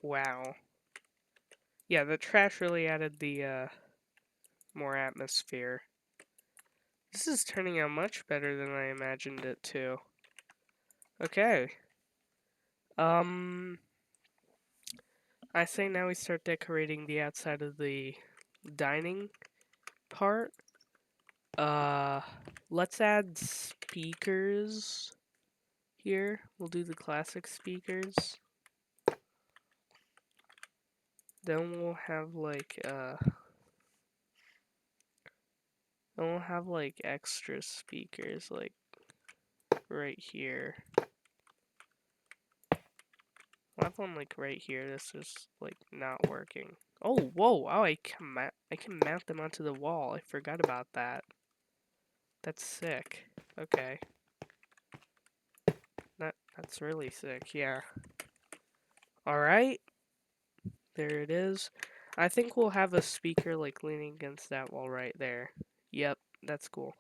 Wow. Yeah, the trash really added the more atmosphere. This is turning out much better than I imagined it to. Okay. Um, I say now we start decorating the outside of the dining part. Uh, let's add speakers here. We'll do the classic speakers. Then we'll have like extra speakers like right here. I'll have one like right here. This is like not working. Oh, whoa! Oh, I can mount them onto the wall. I forgot about that. That's sick. Okay. That's really sick. Yeah. All right. There it is. I think we'll have a speaker like leaning against that wall right there. Yep, that's cool.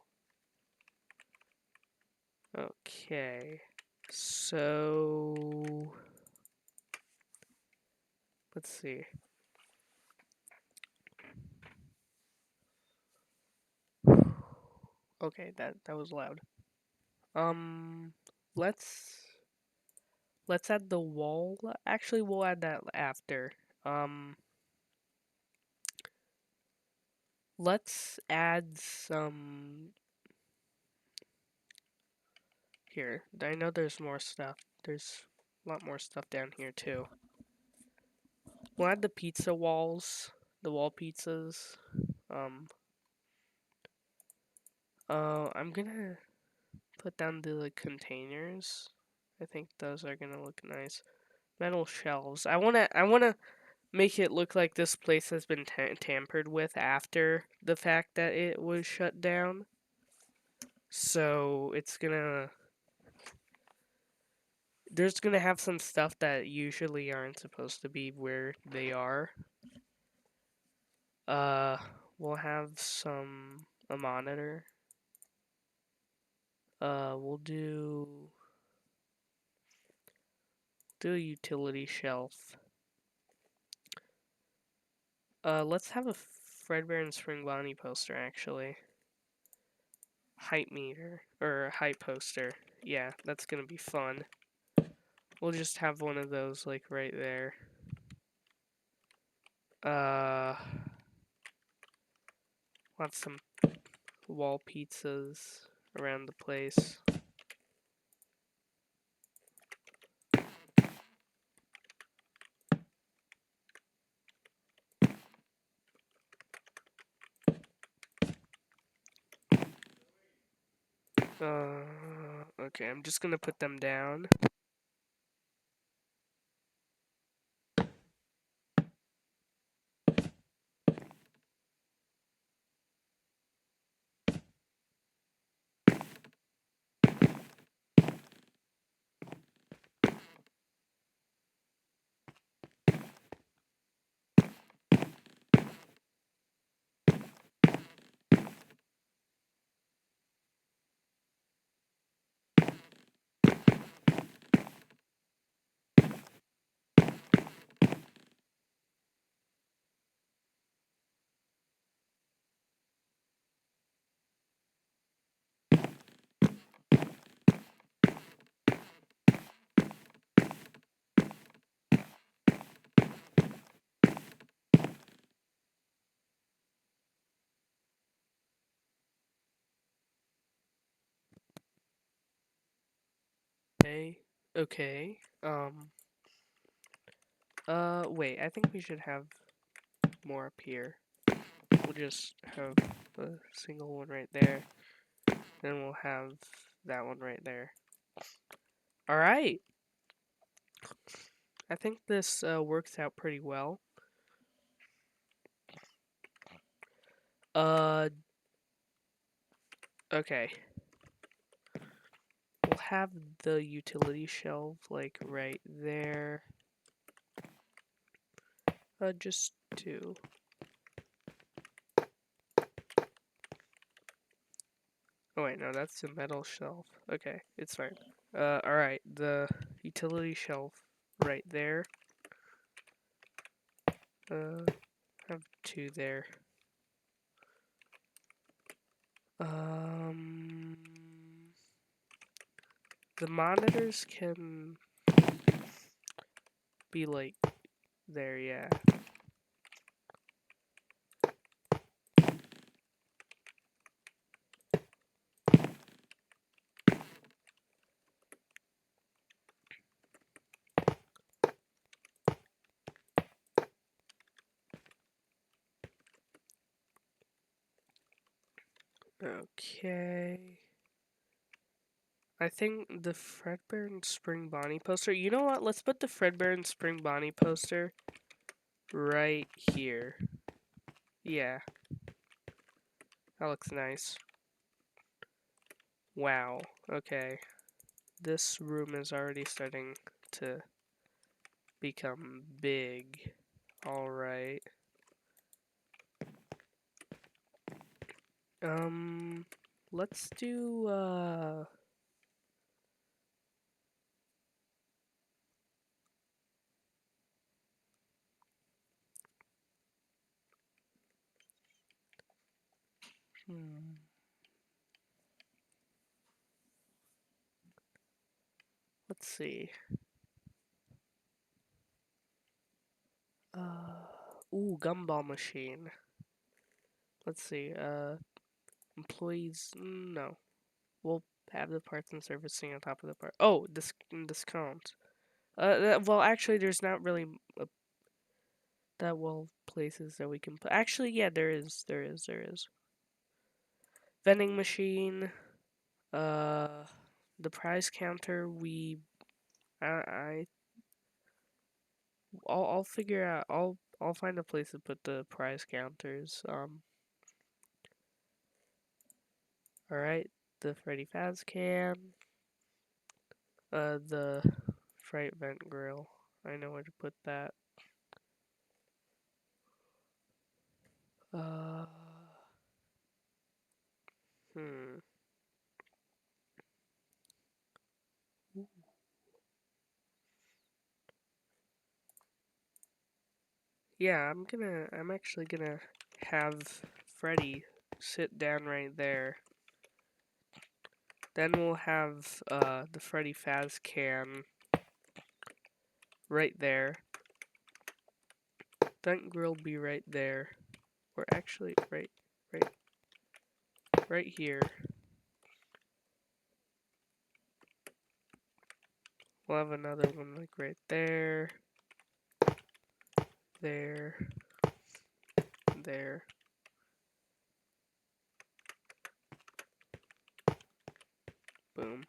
Okay. So let's see. Okay, that was loud. Um, let's let's add the wall. Actually, we'll add that after. Um, let's add some here. I know there's more stuff. There's a lot more stuff down here too. We'll add the pizza walls, the wall pizzas. Um, I'm gonna put down the containers. I think those are gonna look nice. Metal shelves. I wanna make it look like this place has been tampered with after the fact that it was shut down. So there's gonna have some stuff that usually aren't supposed to be where they are. Uh, we'll have a monitor. We'll do a utility shelf. Let's have a Fredbear and Spring Bonnie poster actually. Height meter or height poster. Yeah, that's gonna be fun. We'll just have one of those like right there. Want some wall pizzas around the place. Okay, I'm just gonna put them down. Okay. Okay. Wait, I think we should have more up here. We'll just have a single one right there. Then we'll have that one right there. Alright. I think this works out pretty well. Okay. We'll have the utility shelf like right there. Just two. Oh wait, no, that's the metal shelf. Okay, it's fine. Alright, the utility shelf right there. Have two there. Um, the monitors can be like there, yeah. Okay. I think the Fredbear and Spring Bonnie poster. You know what? Let's put the Fredbear and Spring Bonnie poster right here. Yeah, that looks nice. Wow. Okay. This room is already starting to become big. Alright. Let's do, let's see. Ooh, gumball machine. Let's see, employees, no. We'll have the parts and servicing on top of the part. Oh, discount. Well, actually, there's not really that well places that we can put. Actually, yeah, there is. Vending machine. The prize counter. I, I'll figure out. I'll find a place to put the prize counters. All right. The Freddy Faz can. The Fright Vent Grill. I know where to put that. Uh, hmm. Yeah, I'm actually gonna have Freddy sit down right there. Then we'll have the Freddy Faz can right there. Vent grill be right there. Or actually right here. We'll have another one like right there. There. There. Boom.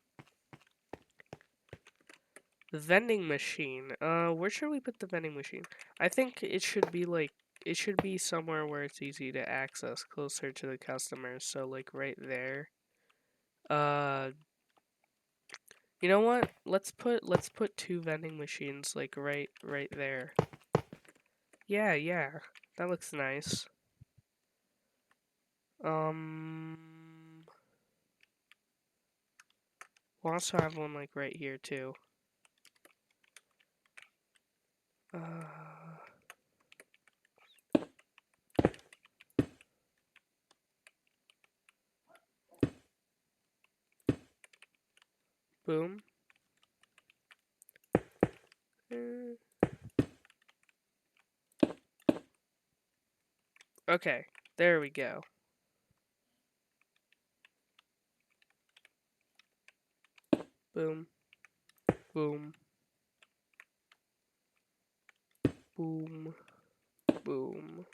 The vending machine. Where should we put the vending machine? I think it should be like, it should be somewhere where it's easy to access, closer to the customers. So like right there. Uh, you know what? Let's put two vending machines like right there. Yeah. That looks nice. We'll also have one like right here too. Boom. Okay, there we go. Boom. Boom. Boom. Boom.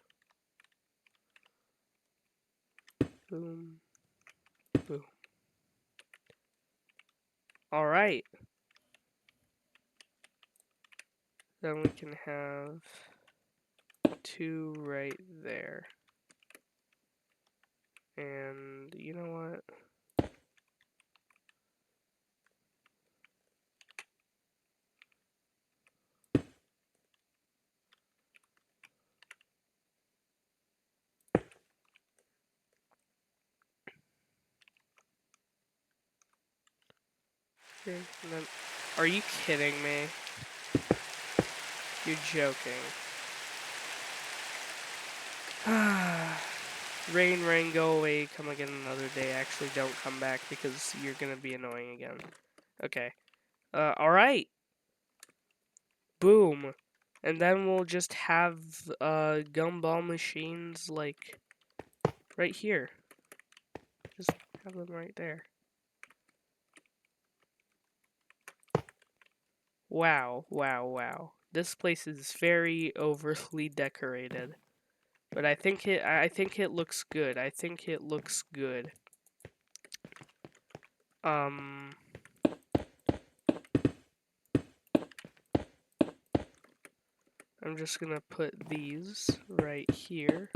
Boom. Boom. Alright. Then we can have 2 right there. And you know what? Okay, and then, are you kidding me? You're joking. Rain, rain, go away, come again another day. Actually, don't come back because you're gonna be annoying again. Okay. Alright. Boom. And then we'll just have, gumball machines, like, right here. Just have them right there. Wow, wow, wow. This place is very overly decorated. But I think it looks good. I think it looks good. I'm just gonna put these right here.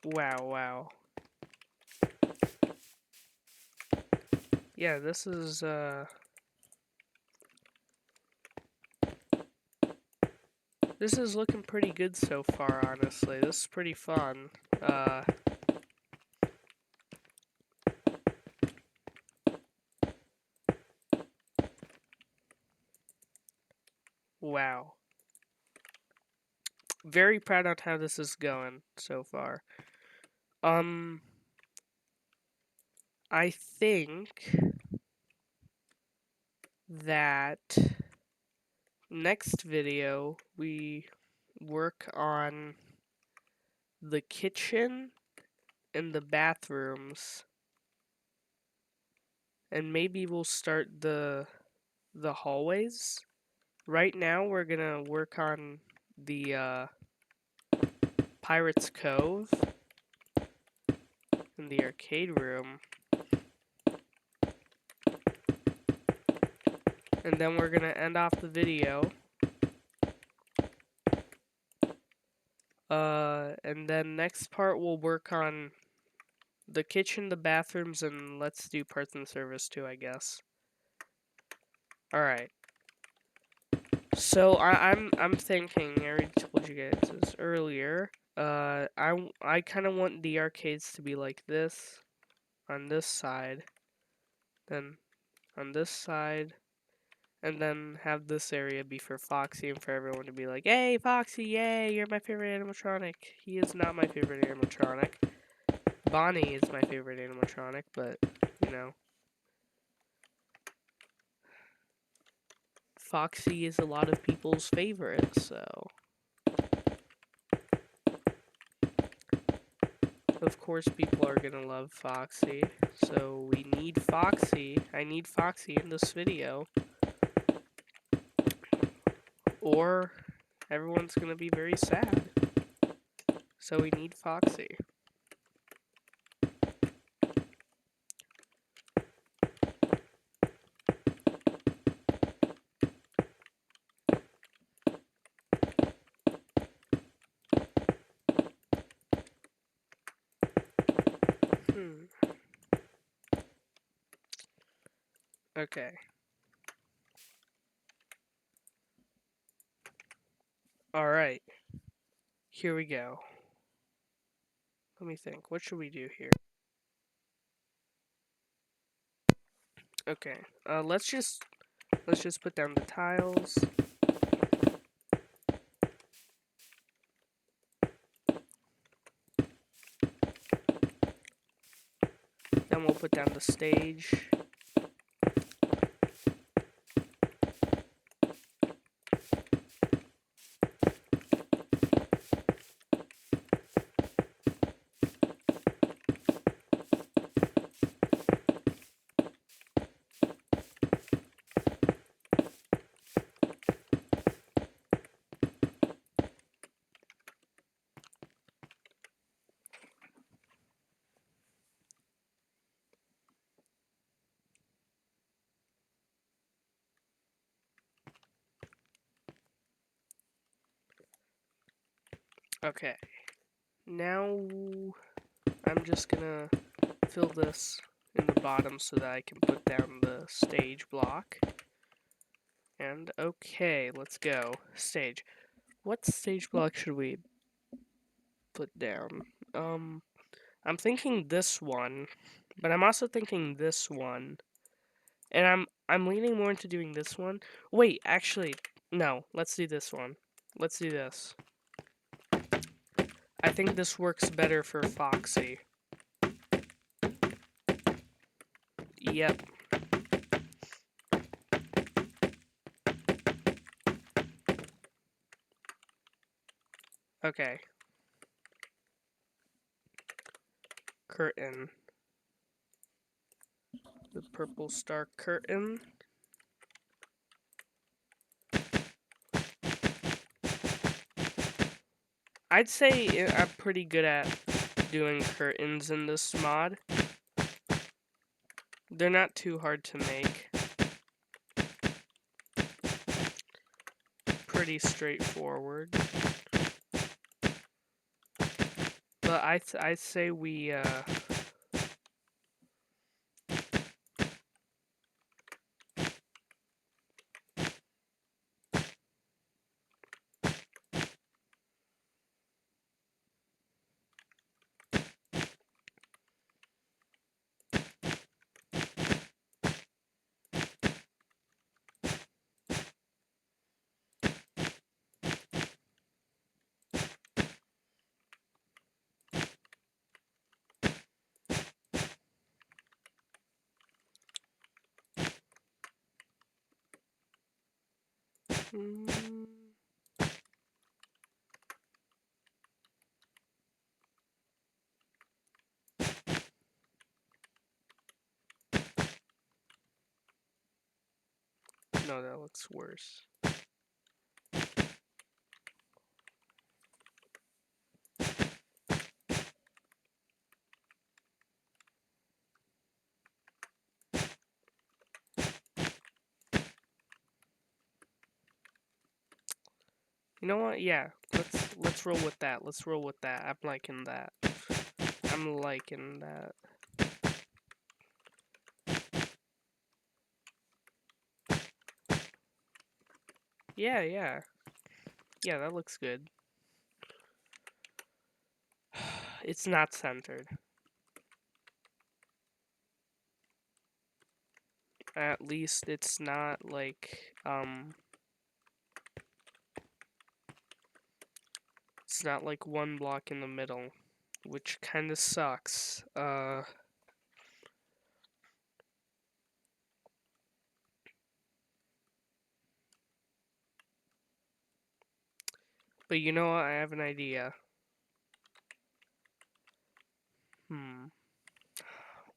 Wow, wow. Yeah, this is looking pretty good so far, honestly. This is pretty fun. Wow. Very proud on how this is going so far. I think that next video we work on the kitchen and the bathrooms, and maybe we'll start the hallways. Right now we're gonna work on the Pirate's Cove and the arcade room, and then we're gonna end off the video. And then next part we'll work on the kitchen, the bathrooms, and let's do parts and service too, I guess. Alright. So I'm thinking, I already told you guys this earlier. I kind of want the arcades to be like this on this side, then on this side, and then have this area be for Foxy and for everyone to be like, "Hey, Foxy, yay, you're my favorite animatronic." He is not my favorite animatronic. Bonnie is my favorite animatronic, but you know, Foxy is a lot of people's favorite, so. Of course people are gonna love Foxy, so we need Foxy. I need Foxy in this video. Or everyone's gonna be very sad. So we need Foxy. Okay. Alright. Here we go. Let me think. What should we do here? Okay. Let's just put down the tiles. Then we'll put down the stage. Okay. Now I'm just gonna fill this in the bottom so that I can put down the stage block. And okay, let's go. Stage. What stage block should we put down? I'm thinking this one, but I'm also thinking this one. And I'm leaning more into doing this one. Wait, actually, no, let's do this one. Let's do this. I think this works better for Foxy. Yep. Okay. Curtain. The purple star curtain. I'd say I'm pretty good at doing curtains in this mod. They're not too hard to make. Pretty straightforward. But I say we mm, no, that looks worse. You know what? Yeah, let's roll with that. Let's roll with that. I'm liking that. I'm liking that. Yeah, yeah. Yeah, that looks good. It's not centered. At least it's not like it's not like one block in the middle, which kind of sucks. But you know what? I have an idea.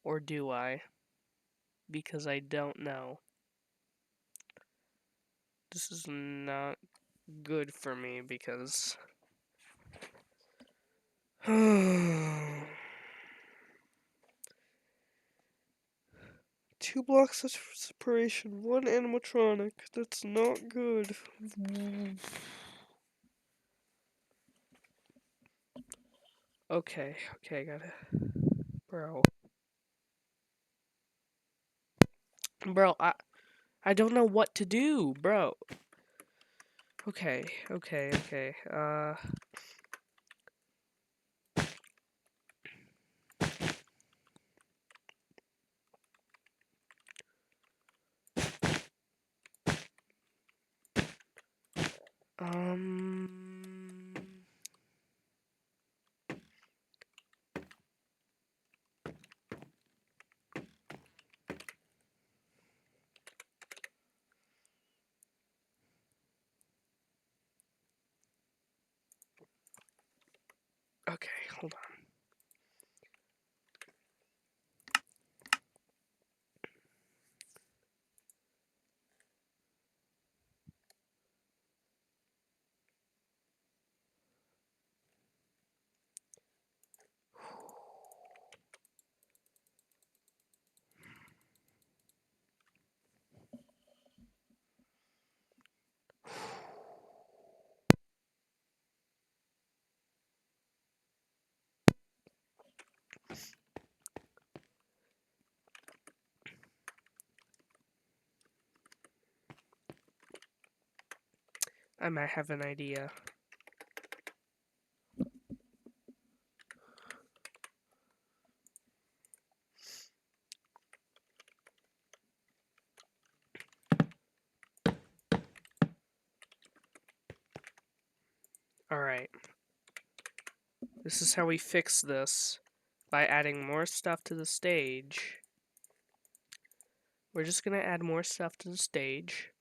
Or do I? Because I don't know. This is not good for me because 2 blocks of separation, one animatronic. That's not good. Okay, okay, I got it. Bro. Bro, I don't know what to do, bro. Okay, okay, okay. Um Okay, hold on. I might have an idea. Alright. This is how we fix this. By adding more stuff to the stage. We're just gonna add more stuff to the stage.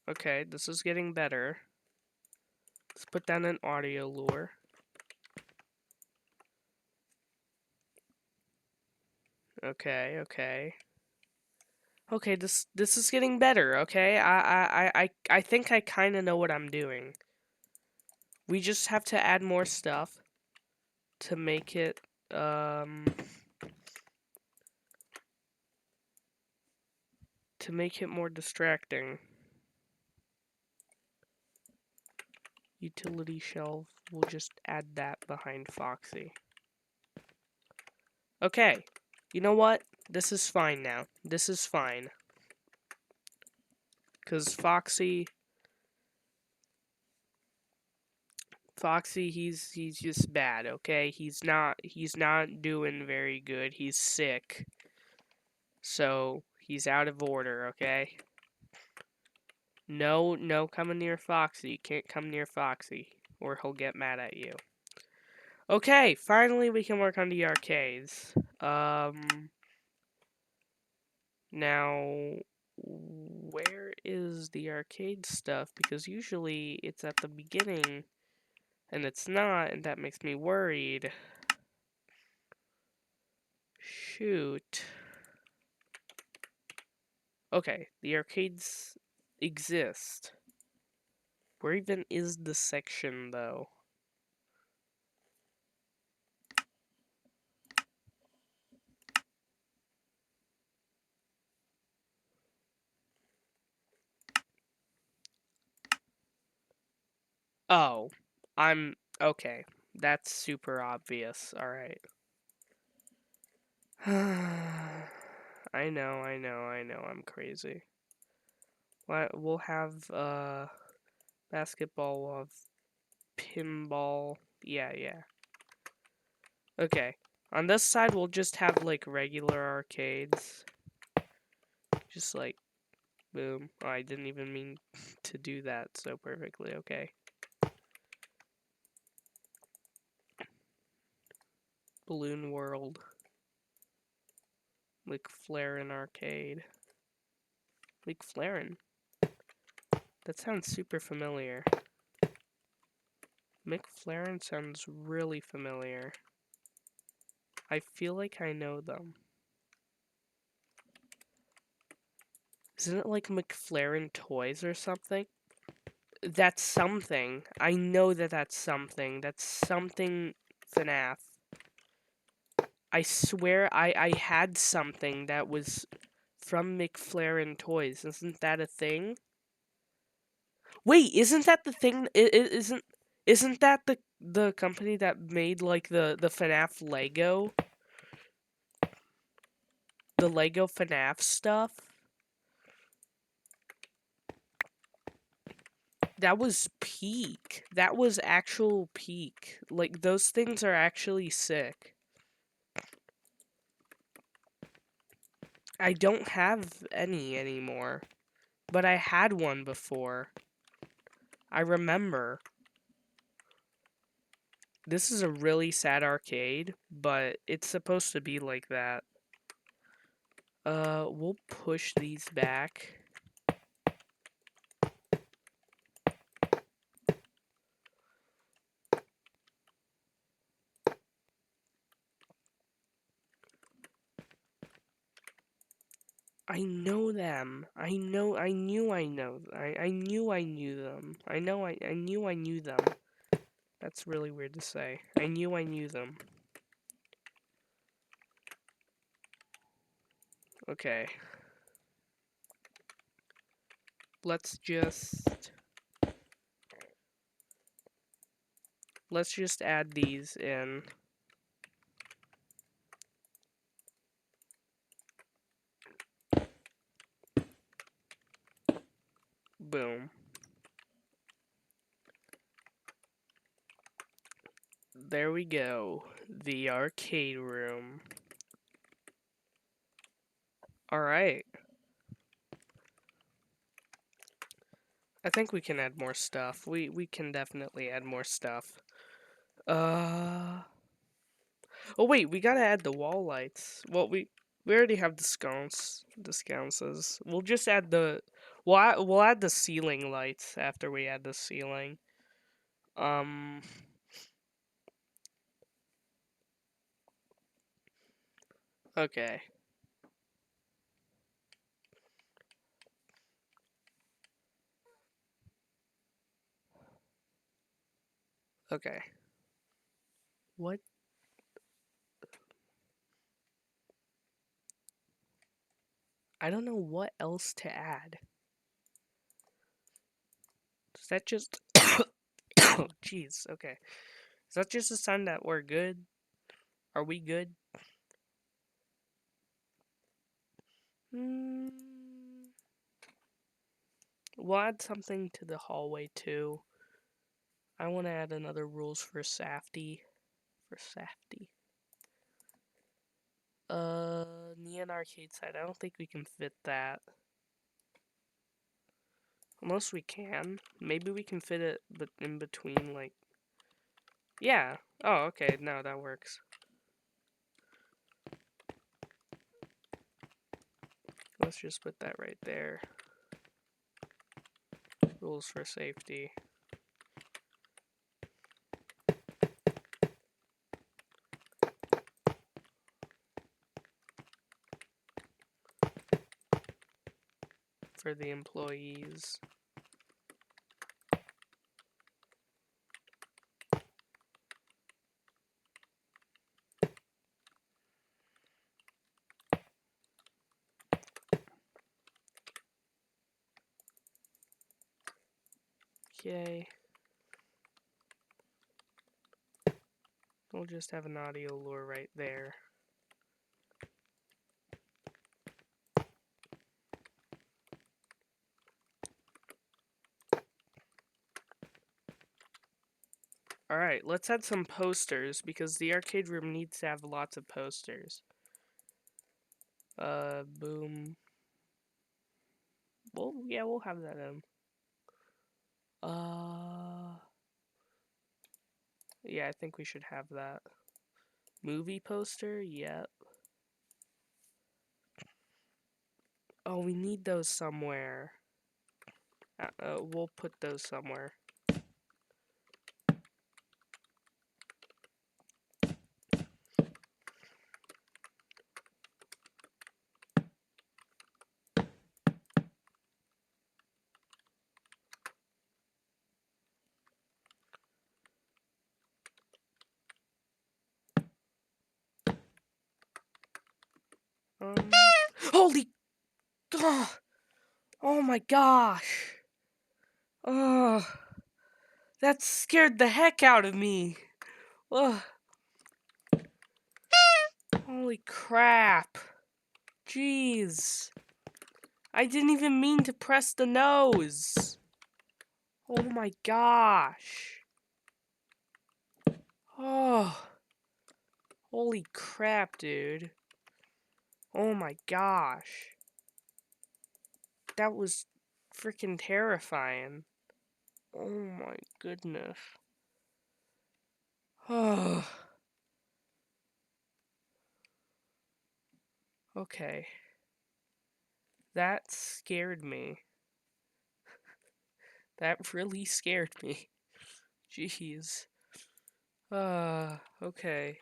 Okay, this is getting better. Let's put down an audio lure. Okay, this is getting better, okay? I think I kinda know what I'm doing. We just have to add more stuff to make it more distracting. Utility shelf, we'll just add that behind Foxy. Okay, you know what? This is fine now. This is fine. Cause Foxy, he's just bad, okay? He's not doing very good. He's sick. So, he's out of order, okay? No coming near Foxy. You can't come near Foxy, or he'll get mad at you. Okay, finally we can work on the arcades. Now, where is the arcade stuff? Because usually it's at the beginning, and it's not, and that makes me worried. Shoot. Okay, the arcades exist. Where even is the section, though? Oh, okay. That's super obvious. Alright. I know, I'm crazy. We'll have, basketball, we'll have pinball. Yeah. Okay. On this side, we'll just have, like, regular arcades. Just like, boom. Oh, I didn't even mean to do that so perfectly. Okay. Balloon World. McFlaren Arcade. McFlaren? That sounds super familiar. McFlaren sounds really familiar. I feel like I know them. Isn't it like McFlaren Toys or something? That's something. I know that that's something. That's something FNAF. I swear I had something that was from McFlaren Toys. Isn't that a thing? Wait, isn't that the thing? Isn't that the company that made like the FNAF Lego? The Lego FNAF stuff? That was peak. That was actual peak. Like those things are actually sick. I don't have any anymore, but I had one before. I remember. This is a really sad arcade, but it's supposed to be like that. We'll push these back. I know them. I knew I knew them. I knew I knew them. That's really weird to say. I knew them. Okay. Let's just add these in. Boom. There we go. The arcade room. Alright. I think we can add more stuff. We can definitely add more stuff. Oh wait, we gotta add the wall lights. Well, we already have the sconces. We'll just add the we'll add the ceiling lights after we add the ceiling. Okay. Okay. What? I don't know what else to add. Is that just oh jeez, okay. Is that just a sign that we're good? Are we good? Hmm. We'll add something to the hallway too. I want to add another rules for safety. For safety. Neon arcade side. I don't think we can fit that. Unless we can. Maybe we can fit it but in between, like... Yeah. Oh, okay. No, that works. Let's just put that right there. Rules for safety. For the employees. Okay. We'll just have an audio lure right there. Alright, let's add some posters because the arcade room needs to have lots of posters. Boom. Well, yeah, we'll have that in. Yeah, I think we should have that. Movie poster? Yep. Oh, we need those somewhere. We'll put those somewhere. Holy... Oh, oh my gosh. Oh, that scared the heck out of me. Oh, holy crap. Jeez. I didn't even mean to press the nose. Oh my gosh. Oh. Holy crap, dude. Oh my gosh. That was freaking terrifying. Oh my goodness. Oh. Okay. That scared me. That really scared me. Jeez. Okay.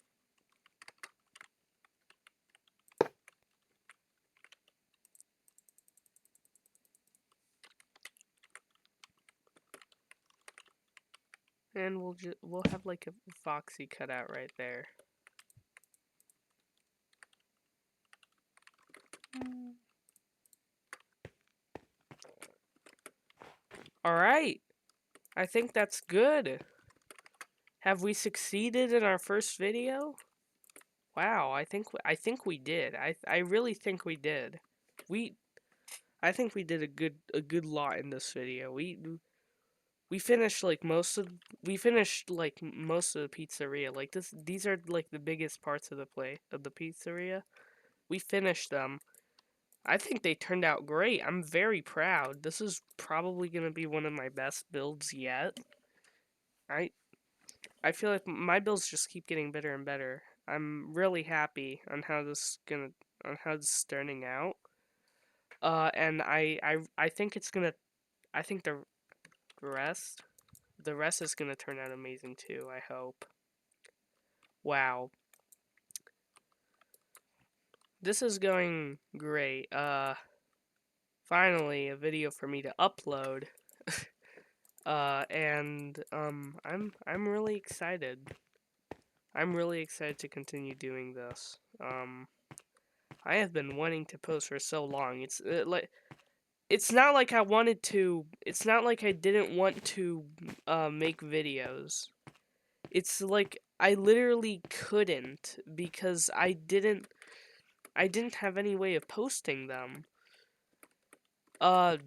and we'll have like a Foxy cutout right there. All right, I think that's good. Have we succeeded in our first video? Wow, I think we did. I really think we did. We I think we did a good lot in this video. We finished like most of the pizzeria. Like these are like the biggest parts of the pizzeria. We finished them. I think they turned out great. I'm very proud. This is probably going to be one of my best builds yet. I I feel like my builds just keep getting better and better. I'm really happy on how this is turning out. And I think it's gonna I think rest the rest is gonna turn out amazing too. I hope. Wow, this is going great. Finally a video for me to upload. And I'm really excited. I'm really excited to continue doing this. I have been wanting to post for so long. It's not like I wanted to. It's not like I didn't want to make videos. It's like I literally couldn't because I didn't have any way of posting them. Uh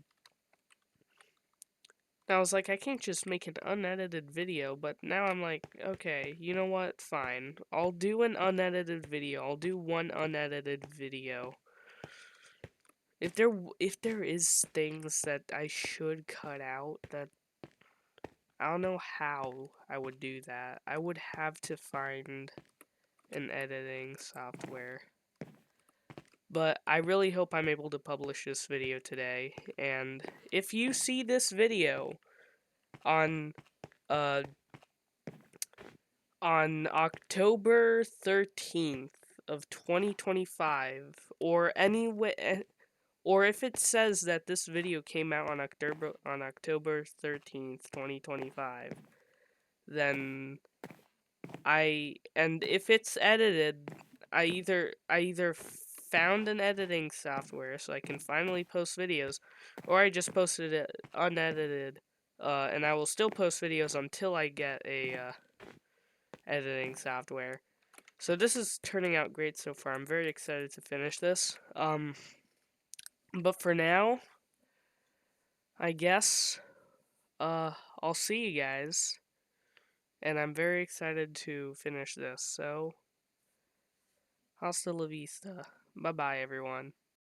I was like, I can't just make an unedited video, but now I'm like, okay, you know what? Fine. I'll do an unedited video. I'll do one unedited video. If there is things that I should cut out, that I don't know how I would do that. I would have to find an editing software. But I really hope I'm able to publish this video today. And if you see this video on uh on October 13th of 2025 or anyway, or if it says that this video came out on October 13th, 2025, then and if it's edited, I either found an editing software so I can finally post videos, or I just posted it unedited, and I will still post videos until I get a editing software. So this is turning out great so far. I'm very excited to finish this. But for now, I guess I'll see you guys, and I'm very excited to finish this. So hasta la vista. Bye bye, everyone.